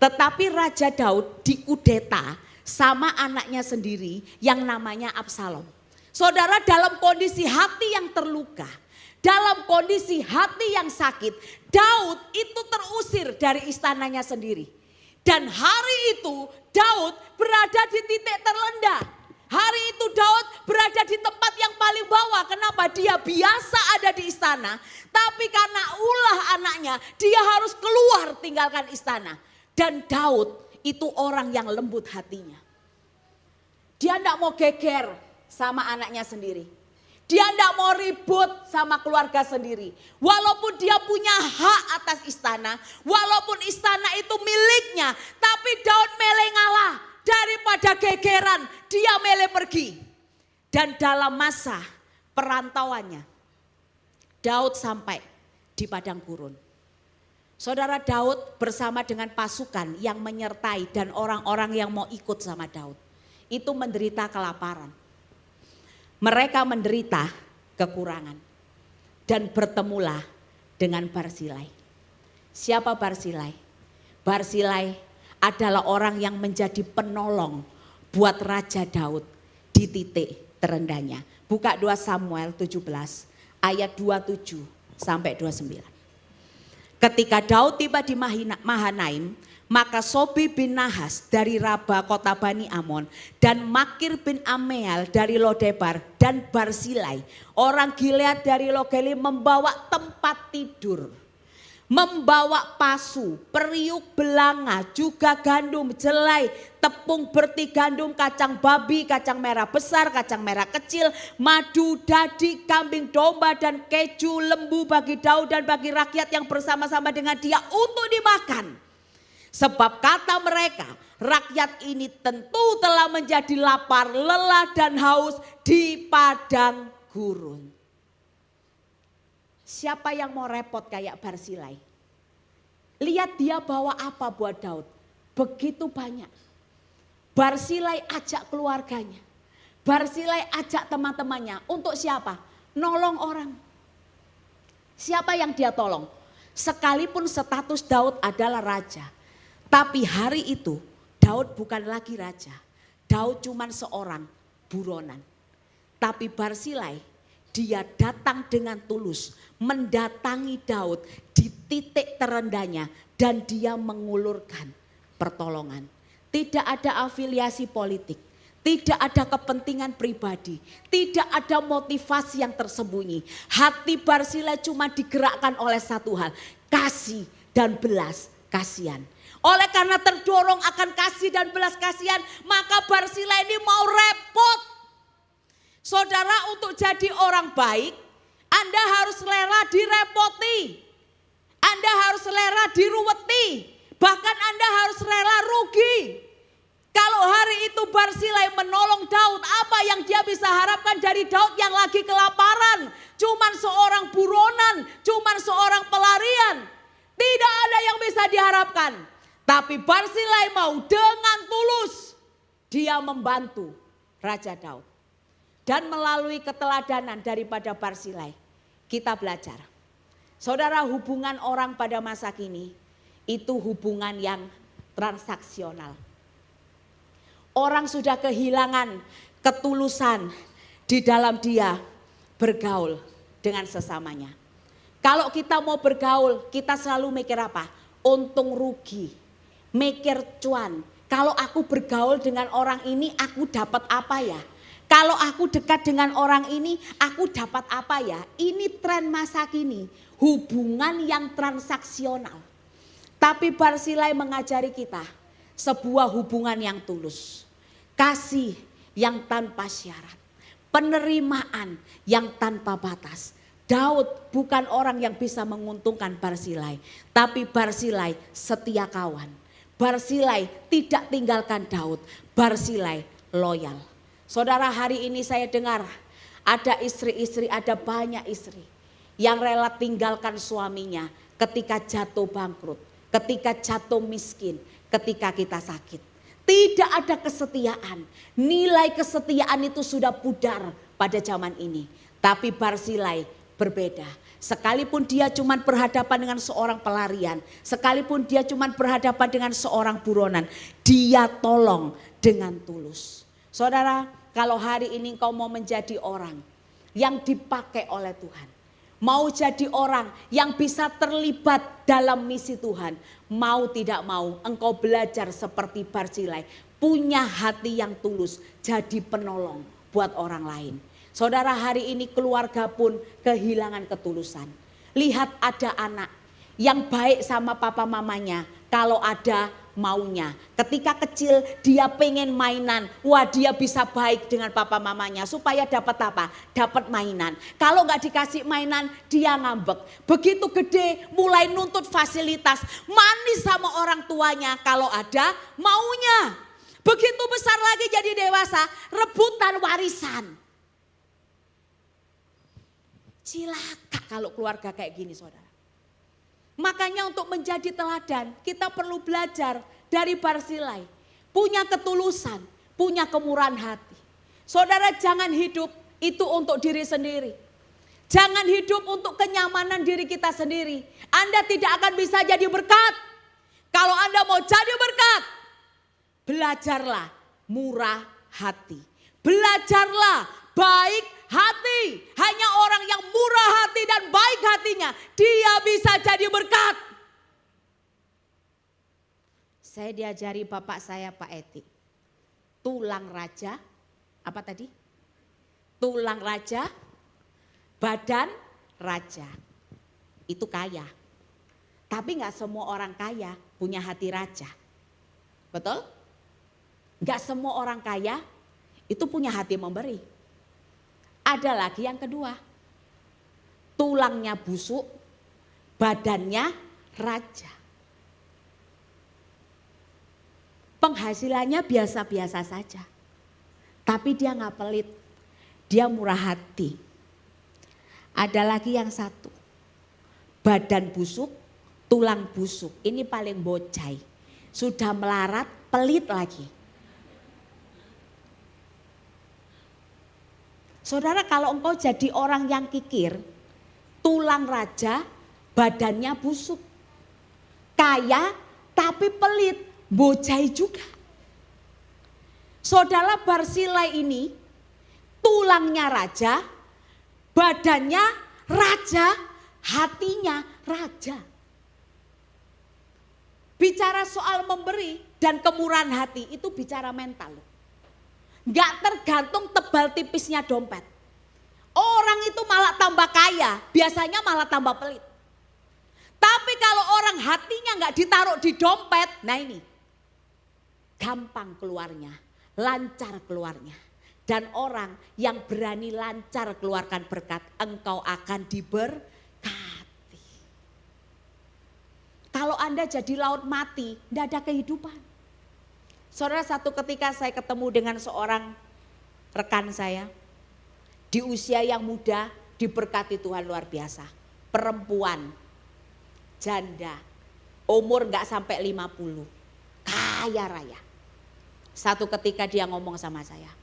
Tetapi Raja Daud dikudeta sama anaknya sendiri yang namanya Absalom. Saudara, dalam kondisi hati yang terluka, dalam kondisi hati yang sakit, Daud itu terusir dari istananya sendiri. Dan hari itu Daud berada di titik terendah. Hari itu Daud berada di tempat yang paling bawah. Kenapa? Dia biasa ada di istana. Tapi karena ulah anaknya, dia harus keluar tinggalkan istana. Dan Daud itu orang yang lembut hatinya. Dia tidak mau geger sama anaknya sendiri. Dia tidak mau ribut sama keluarga sendiri. Walaupun dia punya hak atas istana. Walaupun istana itu miliknya. Tapi Daud milih ngalah. Daripada gegeran dia milih pergi. Dan dalam masa perantauannya Daud sampai di padang gurun. Saudara, Daud bersama dengan pasukan yang menyertai dan orang-orang yang mau ikut sama Daud. Itu menderita kelaparan. Mereka menderita kekurangan. Dan bertemulah dengan Barzilai. Siapa Barzilai? Barzilai adalah orang yang menjadi penolong buat Raja Daud di titik terendahnya. Buka 2 Samuel 17 ayat 27 sampai 29. Ketika Daud tiba di Mahanaim, maka Sobi bin Nahas dari Raba kota Bani Amon dan Makir bin Ameal dari Lodebar dan Barzilai orang Gilead dari Logeli membawa tempat tidur, membawa pasu, periuk belanga, juga gandum, jelai, tepung berti gandum, kacang babi, kacang merah besar, kacang merah kecil, madu, dadi, kambing domba dan keju lembu bagi Daud dan bagi rakyat yang bersama-sama dengan dia untuk dimakan. Sebab kata mereka, rakyat ini tentu telah menjadi lapar, lelah dan haus di padang gurun. Siapa yang mau repot kayak Barzilai? Lihat dia bawa apa buat Daud. Begitu banyak. Barzilai ajak keluarganya. Barzilai ajak teman-temannya. Untuk siapa? Nolong orang. Siapa yang dia tolong? Sekalipun status Daud adalah raja. Tapi hari itu Daud bukan lagi raja. Daud cuma seorang buronan. Tapi Barzilai, dia datang dengan tulus, mendatangi Daud di titik terendahnya dan dia mengulurkan pertolongan. Tidak ada afiliasi politik, tidak ada kepentingan pribadi, tidak ada motivasi yang tersembunyi. Hati Barzilai cuma digerakkan oleh satu hal, kasih dan belas kasihan. Oleh karena terdorong akan kasih dan belas kasihan, maka Barzilai ini mau repot. Saudara, untuk jadi orang baik, Anda harus rela direpoti. Anda harus rela diruweti. Bahkan Anda harus rela rugi. Kalau hari itu Barzilai menolong Daud, apa yang dia bisa harapkan dari Daud yang lagi kelaparan? Cuman seorang buronan, cuman seorang pelarian. Tidak ada yang bisa diharapkan. Tapi Barzilai mau dengan tulus. Dia membantu Raja Daud. Dan melalui keteladanan daripada Barzilai, kita belajar. Saudara, hubungan orang pada masa kini itu hubungan yang transaksional. Orang sudah kehilangan ketulusan di dalam dia bergaul dengan sesamanya. Kalau kita mau bergaul, kita selalu mikir apa? Untung rugi, mikir cuan. Kalau aku bergaul dengan orang ini, aku dapat apa ya? Kalau aku dekat dengan orang ini, aku dapat apa ya? Ini tren masa kini, hubungan yang transaksional. Tapi Barzilai mengajari kita sebuah hubungan yang tulus. Kasih yang tanpa syarat. Penerimaan yang tanpa batas. Daud bukan orang yang bisa menguntungkan Barzilai, tapi Barzilai setia kawan. Barzilai tidak tinggalkan Daud, Barzilai loyal. Saudara, hari ini saya dengar ada istri-istri, ada banyak istri yang rela tinggalkan suaminya ketika jatuh bangkrut, ketika jatuh miskin, ketika kita sakit. Tidak ada kesetiaan, nilai kesetiaan itu sudah pudar pada zaman ini. Tapi Barzilai berbeda. Sekalipun dia cuma berhadapan dengan seorang pelarian, sekalipun dia cuma berhadapan dengan seorang buronan, dia tolong dengan tulus. Saudara, kalau hari ini engkau mau menjadi orang yang dipakai oleh Tuhan, mau jadi orang yang bisa terlibat dalam misi Tuhan, mau tidak mau engkau belajar seperti Barzilai, punya hati yang tulus, jadi penolong buat orang lain. Saudara, hari ini keluarga pun kehilangan ketulusan. Lihat ada anak yang baik sama papa mamanya, kalau ada maunya. Ketika kecil dia pengen mainan, wah dia bisa baik dengan papa mamanya supaya dapat apa? Dapat mainan. Kalau nggak dikasih mainan dia ngambek. Begitu gede mulai nuntut fasilitas, manis sama orang tuanya kalau ada maunya. Begitu besar lagi jadi dewasa, rebutan warisan. Cilaka kalau keluarga kayak gini, saudara. Makanya untuk menjadi teladan kita perlu belajar dari Barzilai. Punya ketulusan, punya kemurahan hati. Saudara, jangan hidup itu untuk diri sendiri. Jangan hidup untuk kenyamanan diri kita sendiri. Anda tidak akan bisa jadi berkat. Kalau Anda mau jadi berkat, belajarlah murah hati. Belajarlah baik hati. Hanya orang yang murah hati dan baik hatinya, dia bisa jadi berkat. Saya diajari bapak saya Pak Eti. Tulang raja, apa tadi? Tulang raja, badan raja. Itu kaya. Tapi gak semua orang kaya punya hati raja. Betul? Gak semua orang kaya itu punya hati memberi. Ada lagi yang kedua. Tulangnya busuk, badannya raja. Penghasilannya biasa-biasa saja. Tapi dia gak pelit. Dia murah hati. Ada lagi yang satu. Badan busuk, tulang busuk. Ini paling bocai. Sudah melarat, pelit lagi. Saudara, kalau engkau jadi orang yang kikir, tulang raja, badannya busuk. Kaya tapi pelit. Bocai juga. Saudara, Barzilai ini tulangnya raja, badannya raja, hatinya raja. Bicara soal memberi dan kemurahan hati itu bicara mental. Gak tergantung tebal tipisnya dompet. Orang itu malah tambah kaya, biasanya malah tambah pelit. Tapi kalau orang hatinya gak ditaruh di dompet, nah ini. Gampang keluarnya, lancar keluarnya. Dan orang yang berani lancar keluarkan berkat, engkau akan diberkati. Kalau Anda jadi laut mati, tidak ada kehidupan. Saudara, satu ketika saya ketemu dengan seorang rekan saya. Di usia yang muda, diberkati Tuhan luar biasa. Perempuan, janda, umur gak sampai 50. Kaya raya. Satu ketika dia ngomong sama saya,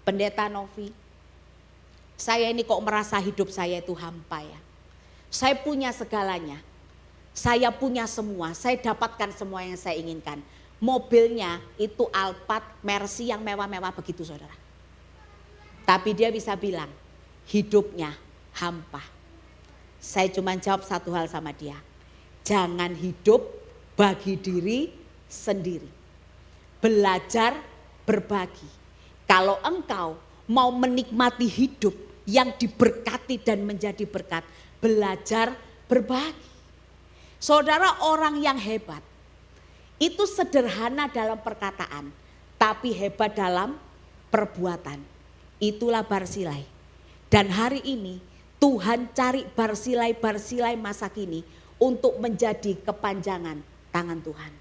Pendeta Novi, saya ini kok merasa hidup saya itu hampa ya. Saya punya segalanya, saya punya semua, saya dapatkan semua yang saya inginkan. Mobilnya itu Alphard, Mercy yang mewah-mewah begitu saudara. Tapi dia bisa bilang, hidupnya hampa. Saya cuma jawab satu hal sama dia, jangan hidup bagi diri sendiri. Belajar berbagi. Kalau engkau mau menikmati hidup yang diberkati dan menjadi berkat, belajar berbagi. Saudara, orang yang hebat itu sederhana dalam perkataan, tapi hebat dalam perbuatan. Itulah Barzilai. Dan hari ini Tuhan cari Barzilai masa kini untuk menjadi kepanjangan tangan Tuhan.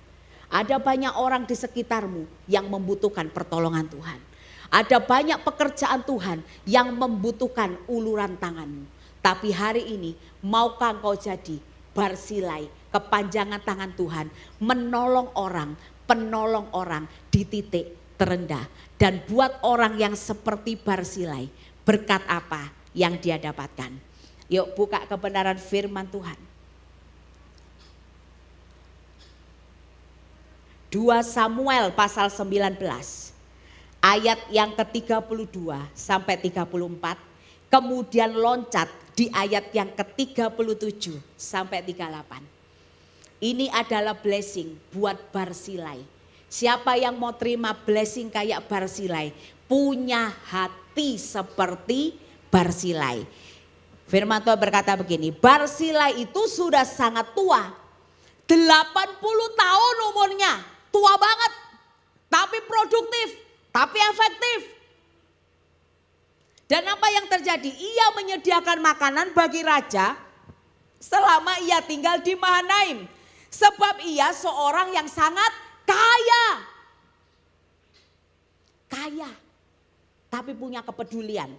Ada banyak orang di sekitarmu yang membutuhkan pertolongan Tuhan. Ada banyak pekerjaan Tuhan yang membutuhkan uluran tanganmu. Tapi hari ini maukah engkau jadi Barzilai, kepanjangan tangan Tuhan, menolong orang, penolong orang di titik terendah. Dan buat orang yang seperti Barzilai, berkat apa yang dia dapatkan? Yuk buka kebenaran firman Tuhan. 2 Samuel pasal 19 ayat yang ke-32 sampai 34, kemudian loncat di ayat yang ke-37 sampai 38. Ini adalah blessing buat Barzilai. Siapa yang mau terima blessing kayak Barzilai, punya hati seperti Barzilai. Firman Tuhan berkata begini, Barzilai itu sudah sangat tua, 80 tahun umurnya. Tua banget, tapi produktif, tapi efektif. Dan apa yang terjadi? Ia menyediakan makanan bagi raja selama ia tinggal di Mahanaim. Sebab ia seorang yang sangat kaya. Kaya, tapi punya kepedulian.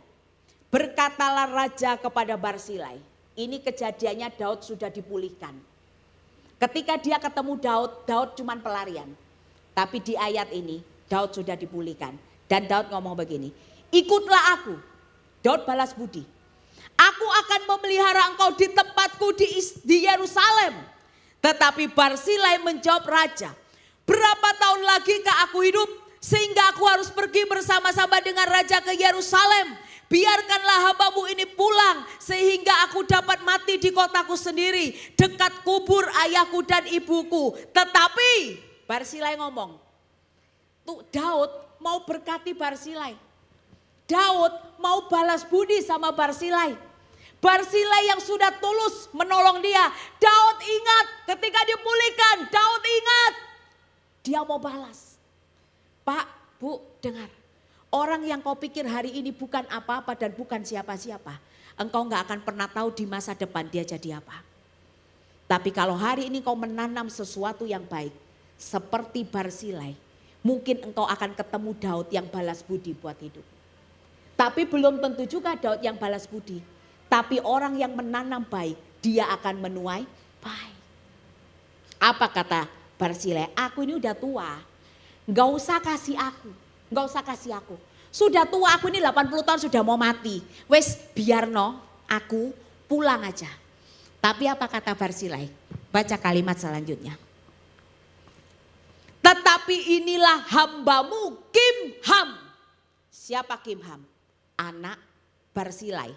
Berkatalah raja kepada Barzilai. Ini kejadiannya Daud sudah dipulihkan. Ketika dia ketemu Daud, Daud cuman pelarian. Tapi di ayat ini Daud sudah dipulihkan. Dan Daud ngomong begini, ikutlah aku. Daud balas budi. Aku akan memelihara engkau di tempatku di Yerusalem. Tetapi Barzilai menjawab raja, berapa tahun lagi kah aku hidup sehingga aku harus pergi bersama-sama dengan raja ke Yerusalem? Biarkanlah hambamu ini pulang sehingga aku dapat mati di kotaku sendiri, dekat kubur ayahku dan ibuku. Tetapi Barzilai ngomong, tuh Daud mau berkati Barzilai. Daud mau balas budi sama Barzilai. Barzilai yang sudah tulus menolong dia. Daud ingat ketika dipulihkan, Daud ingat. Dia mau balas. Pak, Bu, dengar. Orang yang kau pikir hari ini bukan apa-apa dan bukan siapa-siapa. Engkau gak akan pernah tahu di masa depan dia jadi apa. Tapi kalau hari ini kau menanam sesuatu yang baik. Seperti Barzilai. Mungkin engkau akan ketemu Daud yang balas budi buat hidup. Tapi belum tentu juga Daud yang balas budi. Tapi orang yang menanam baik, dia akan menuai baik. Apa kata Barzilai? Aku ini udah tua. Gak usah kasih aku. Gak usah kasih aku. Sudah tua, aku ini 80 tahun sudah mau mati. Wes biar no, aku pulang aja. Tapi apa kata Barzilai? Baca kalimat selanjutnya. Tetapi inilah hambamu Kimham. Siapa Kimham? Anak Barzilai.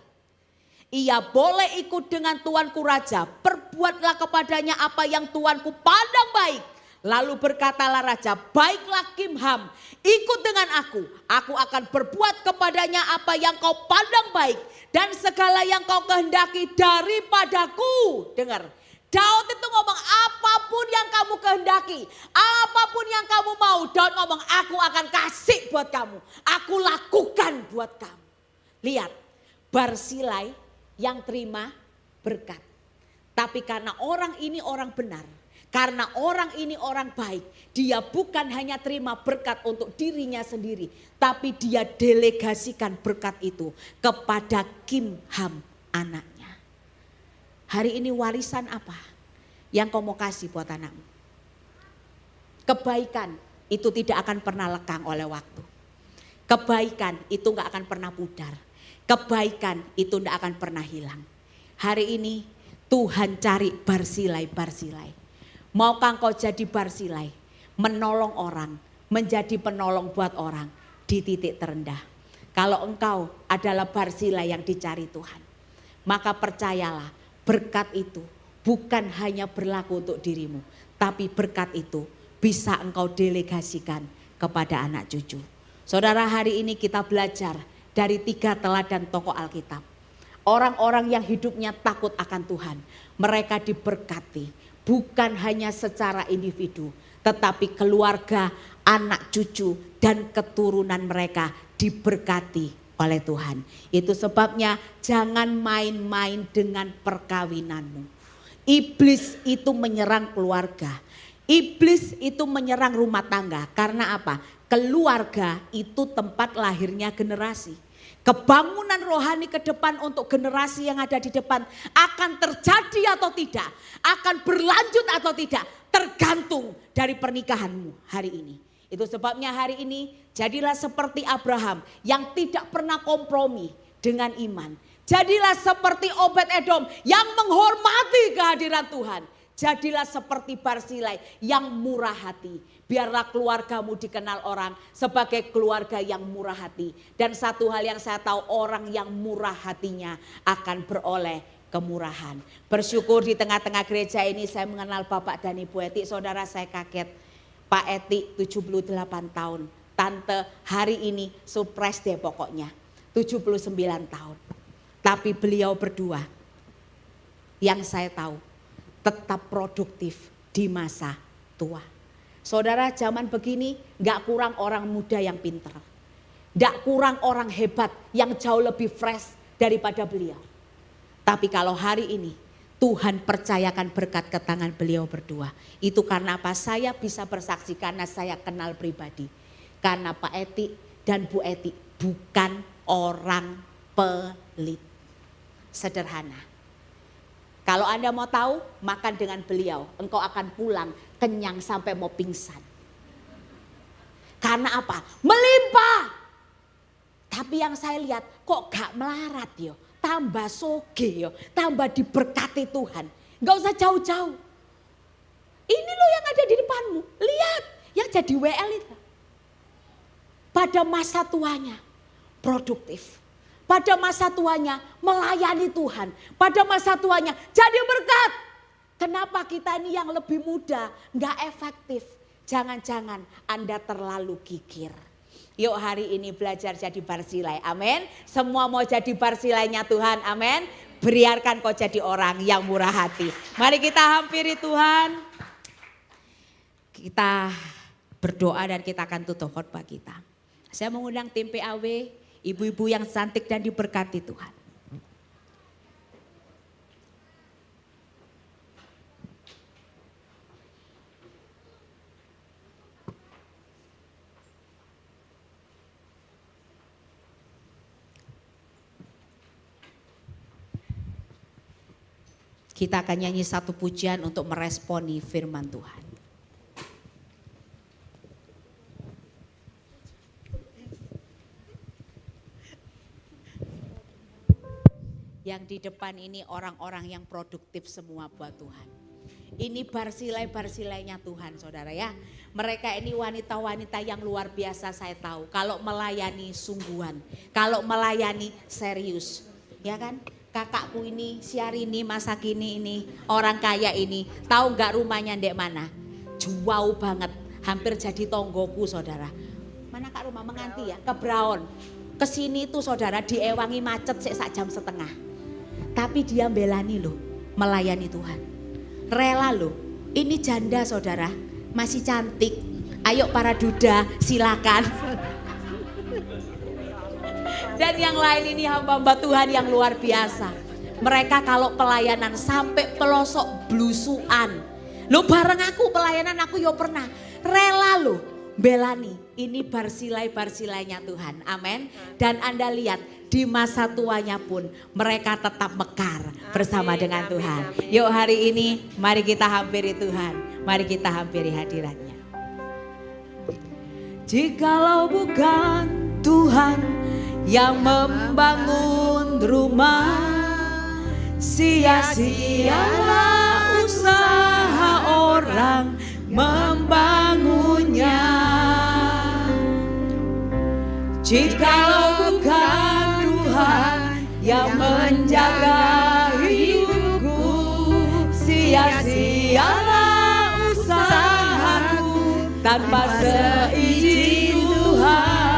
Ia boleh ikut dengan tuanku raja. Perbuatlah kepadanya apa yang tuanku pandang baik. Lalu berkatalah raja, baiklah Kimham, ikut dengan aku. Aku akan berbuat kepadanya apa yang kau pandang baik. Dan segala yang kau kehendaki daripadaku. Dengar, Daud itu ngomong apapun yang kamu kehendaki. Apapun yang kamu mau. Daud ngomong aku akan kasih buat kamu. Aku lakukan buat kamu. Lihat, Barzilai yang terima berkat. Tapi karena orang ini orang benar, karena orang ini orang baik, dia bukan hanya terima berkat untuk dirinya sendiri, tapi dia delegasikan berkat itu kepada Kimham anaknya. Hari ini warisan apa yang kau mau kasih buat anakmu? Kebaikan itu tidak akan pernah lekang oleh waktu. Kebaikan itu gak akan pernah pudar. Kebaikan itu tidak akan pernah hilang. Hari ini Tuhan cari Barzilai. Maukah engkau jadi Barzilai? Menolong orang, menjadi penolong buat orang di titik terendah. Kalau engkau adalah Barzilai yang dicari Tuhan, maka percayalah berkat itu bukan hanya berlaku untuk dirimu. Tapi berkat itu bisa engkau delegasikan kepada anak cucu. Saudara, hari ini kita belajar dari 3 teladan tokoh Alkitab. Orang-orang yang hidupnya takut akan Tuhan. Mereka diberkati bukan hanya secara individu. Tetapi keluarga, anak cucu dan keturunan mereka diberkati oleh Tuhan. Itu sebabnya jangan main-main dengan perkawinanmu. Iblis itu menyerang keluarga. Iblis itu menyerang rumah tangga. Karena apa? Keluarga itu tempat lahirnya generasi. Kebangunan rohani ke depan untuk generasi yang ada di depan akan terjadi atau tidak, akan berlanjut atau tidak, tergantung dari pernikahanmu hari ini. Itu sebabnya hari ini jadilah seperti Abraham yang tidak pernah kompromi dengan iman. Jadilah seperti Obed-Edom yang menghormati kehadiran Tuhan. Jadilah seperti Barzilai yang murah hati. Biarlah keluargamu dikenal orang sebagai keluarga yang murah hati. Dan satu hal yang saya tahu, orang yang murah hatinya akan beroleh kemurahan. Bersyukur di tengah-tengah gereja ini saya mengenal Bapak dan Ibu Eti. Saudara, saya kaget. Pak Eti 78 tahun. Tante hari ini surprise deh pokoknya. 79 tahun. Tapi beliau berdua yang saya tahu tetap produktif di masa tua. Saudara, zaman begini gak kurang orang muda yang pintar. Gak kurang orang hebat yang jauh lebih fresh daripada beliau. Tapi kalau hari ini Tuhan percayakan berkat ke tangan beliau berdua. Itu karena apa? Saya bisa bersaksi karena saya kenal pribadi. Karena Pak Eti dan Bu Eti bukan orang pelit. Sederhana. Kalau Anda mau tahu, makan dengan beliau. Engkau akan pulang kenyang sampai mau pingsan. Karena apa? Melimpah. Tapi yang saya lihat kok gak melarat yo. tambah soge yo, tambah diberkati Tuhan. Enggak usah jauh-jauh. Ini loh yang ada di depanmu. Lihat yang jadi WL itu. Pada masa tuanya produktif. Pada masa tuanya melayani Tuhan. Pada masa tuanya jadi berkat. Kenapa kita ini yang lebih muda enggak efektif? Jangan-jangan Anda terlalu gigir. Yuk hari ini belajar jadi Barsilai, amin. Semua mau jadi Barsilainya Tuhan, amin. Biarkan kau jadi orang yang murah hati. Mari kita hampiri Tuhan. Kita berdoa dan kita akan tutup khotbah kita. Saya mengundang tim PAW, ibu-ibu yang cantik dan diberkati Tuhan. Kita akan nyanyi satu pujian untuk meresponi firman Tuhan. Yang di depan ini orang-orang yang produktif semua buat Tuhan. Ini Barsilai-Barsilainya Tuhan saudara ya. Mereka ini wanita-wanita yang luar biasa saya tahu. Kalau melayani sungguhan, kalau melayani serius. Ya kan? Kakakku ini, Syahrini, masa kini ini, orang kaya ini, tahu nggak rumahnya ndek mana? Jauh banget, hampir jadi tonggoku saudara. Mana kak rumah menganti ya? Ke Braon. Kesini tuh saudara diewangi macet sak jam setengah. Tapi dia belani loh, melayani Tuhan. Rela loh, ini janda saudara, masih cantik. Ayo para duda silakan. Dan yang lain ini hamba-hamba Tuhan yang luar biasa. Mereka kalau pelayanan sampai pelosok blusuan. Lo bareng aku pelayanan aku yo pernah. Rela lo belani. Ini Barsilai-Barsilainya Tuhan. Amin. Dan Anda lihat di masa tuanya pun mereka tetap mekar bersama dengan Tuhan. Yuk hari ini mari kita hampiri Tuhan. Mari kita hampiri hadiratnya. Jikalau bukan Tuhan yang membangun rumah, sia-sialah usaha orang membangunnya. Jikalau bukan Tuhan yang menjaga hidupku, sia-sialah usahaku tanpa seizin Tuhan.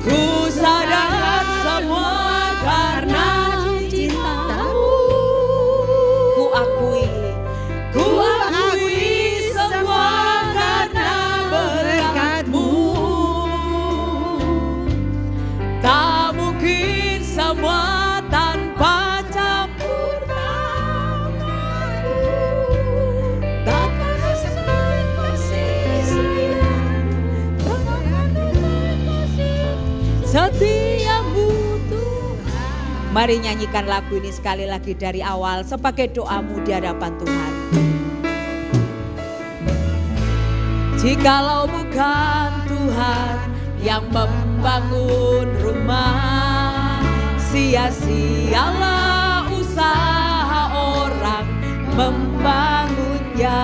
Ku sadar semua karena cintamu. Ku akui semua karena berkat-Mu. Tak mungkin semua tanpa campur tangan-Mu. Takkan selesai kasih sayang setiamu Tuhan. Mari nyanyikan lagu ini sekali lagi dari awal sebagai doamu di hadapan Tuhan. Jikalau bukan Tuhan yang membangun rumah, sia-sialah usaha orang membangunnya.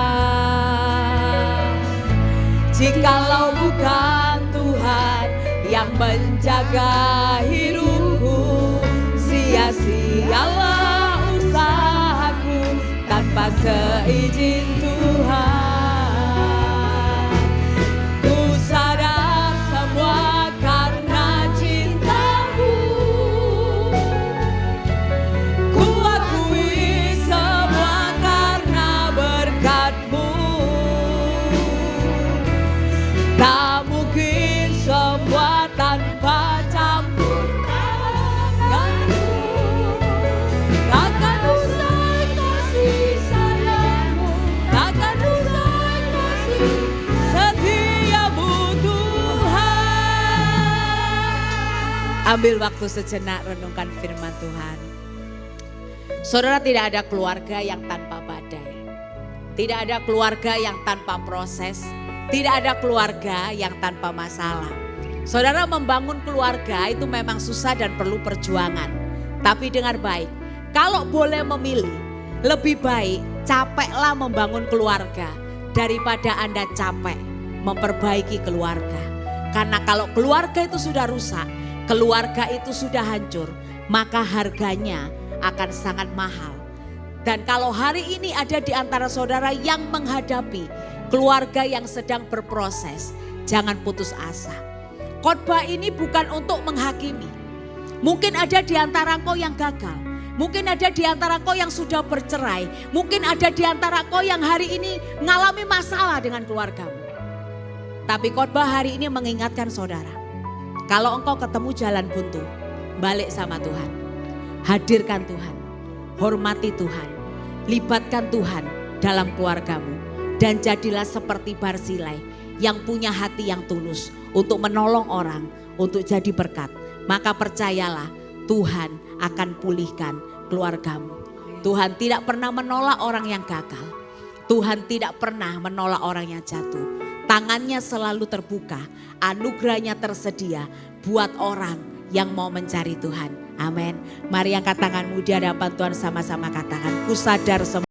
Jikalau bukan Tuhan yang menjaga hidupku, sia-sialah usahaku tanpa seizin Tuhan. Ku sadar semua karena cinta-Mu. Ku akui semua karena berkat-Mu. Tak mungkin semua tanpa campur tangan-Mu. Takkan usai kasih sayang-Mu, takkan usai kasih setia-Mu Tuhan. Ambil waktu sejenak renungkan firman Tuhan. Saudara, tidak ada keluarga yang tanpa badai. Tidak ada keluarga yang tanpa proses. Tidak ada keluarga yang tanpa masalah. Saudara, membangun keluarga itu memang susah dan perlu perjuangan. Tapi dengar baik, kalau boleh memilih, lebih baik capeklah membangun keluarga daripada Anda capek memperbaiki keluarga. Karena kalau keluarga itu sudah rusak, keluarga itu sudah hancur, maka harganya akan sangat mahal. Dan kalau hari ini ada di antara saudara yang menghadapi keluarga yang sedang berproses, jangan putus asa. Khotbah ini bukan untuk menghakimi. Mungkin ada di antara engkau yang gagal. Mungkin ada di antara engkau yang sudah bercerai. Mungkin ada di antara engkau yang hari ini mengalami masalah dengan keluargamu. Tapi khotbah hari ini mengingatkan saudara, kalau engkau ketemu jalan buntu, balik sama Tuhan. Hadirkan Tuhan, hormati Tuhan, libatkan Tuhan dalam keluargamu. Dan jadilah seperti Barzilai yang punya hati yang tulus untuk menolong orang, untuk jadi berkat. Maka percayalah, Tuhan akan pulihkan keluargamu. Tuhan tidak pernah menolak orang yang gagal. Tuhan tidak pernah menolak orang yang jatuh. Tangannya selalu terbuka, anugerahnya tersedia buat orang yang mau mencari Tuhan. Amin. Mari angkat tanganmu di hadapan Tuhan, sama-sama katakan, ku sadar semua.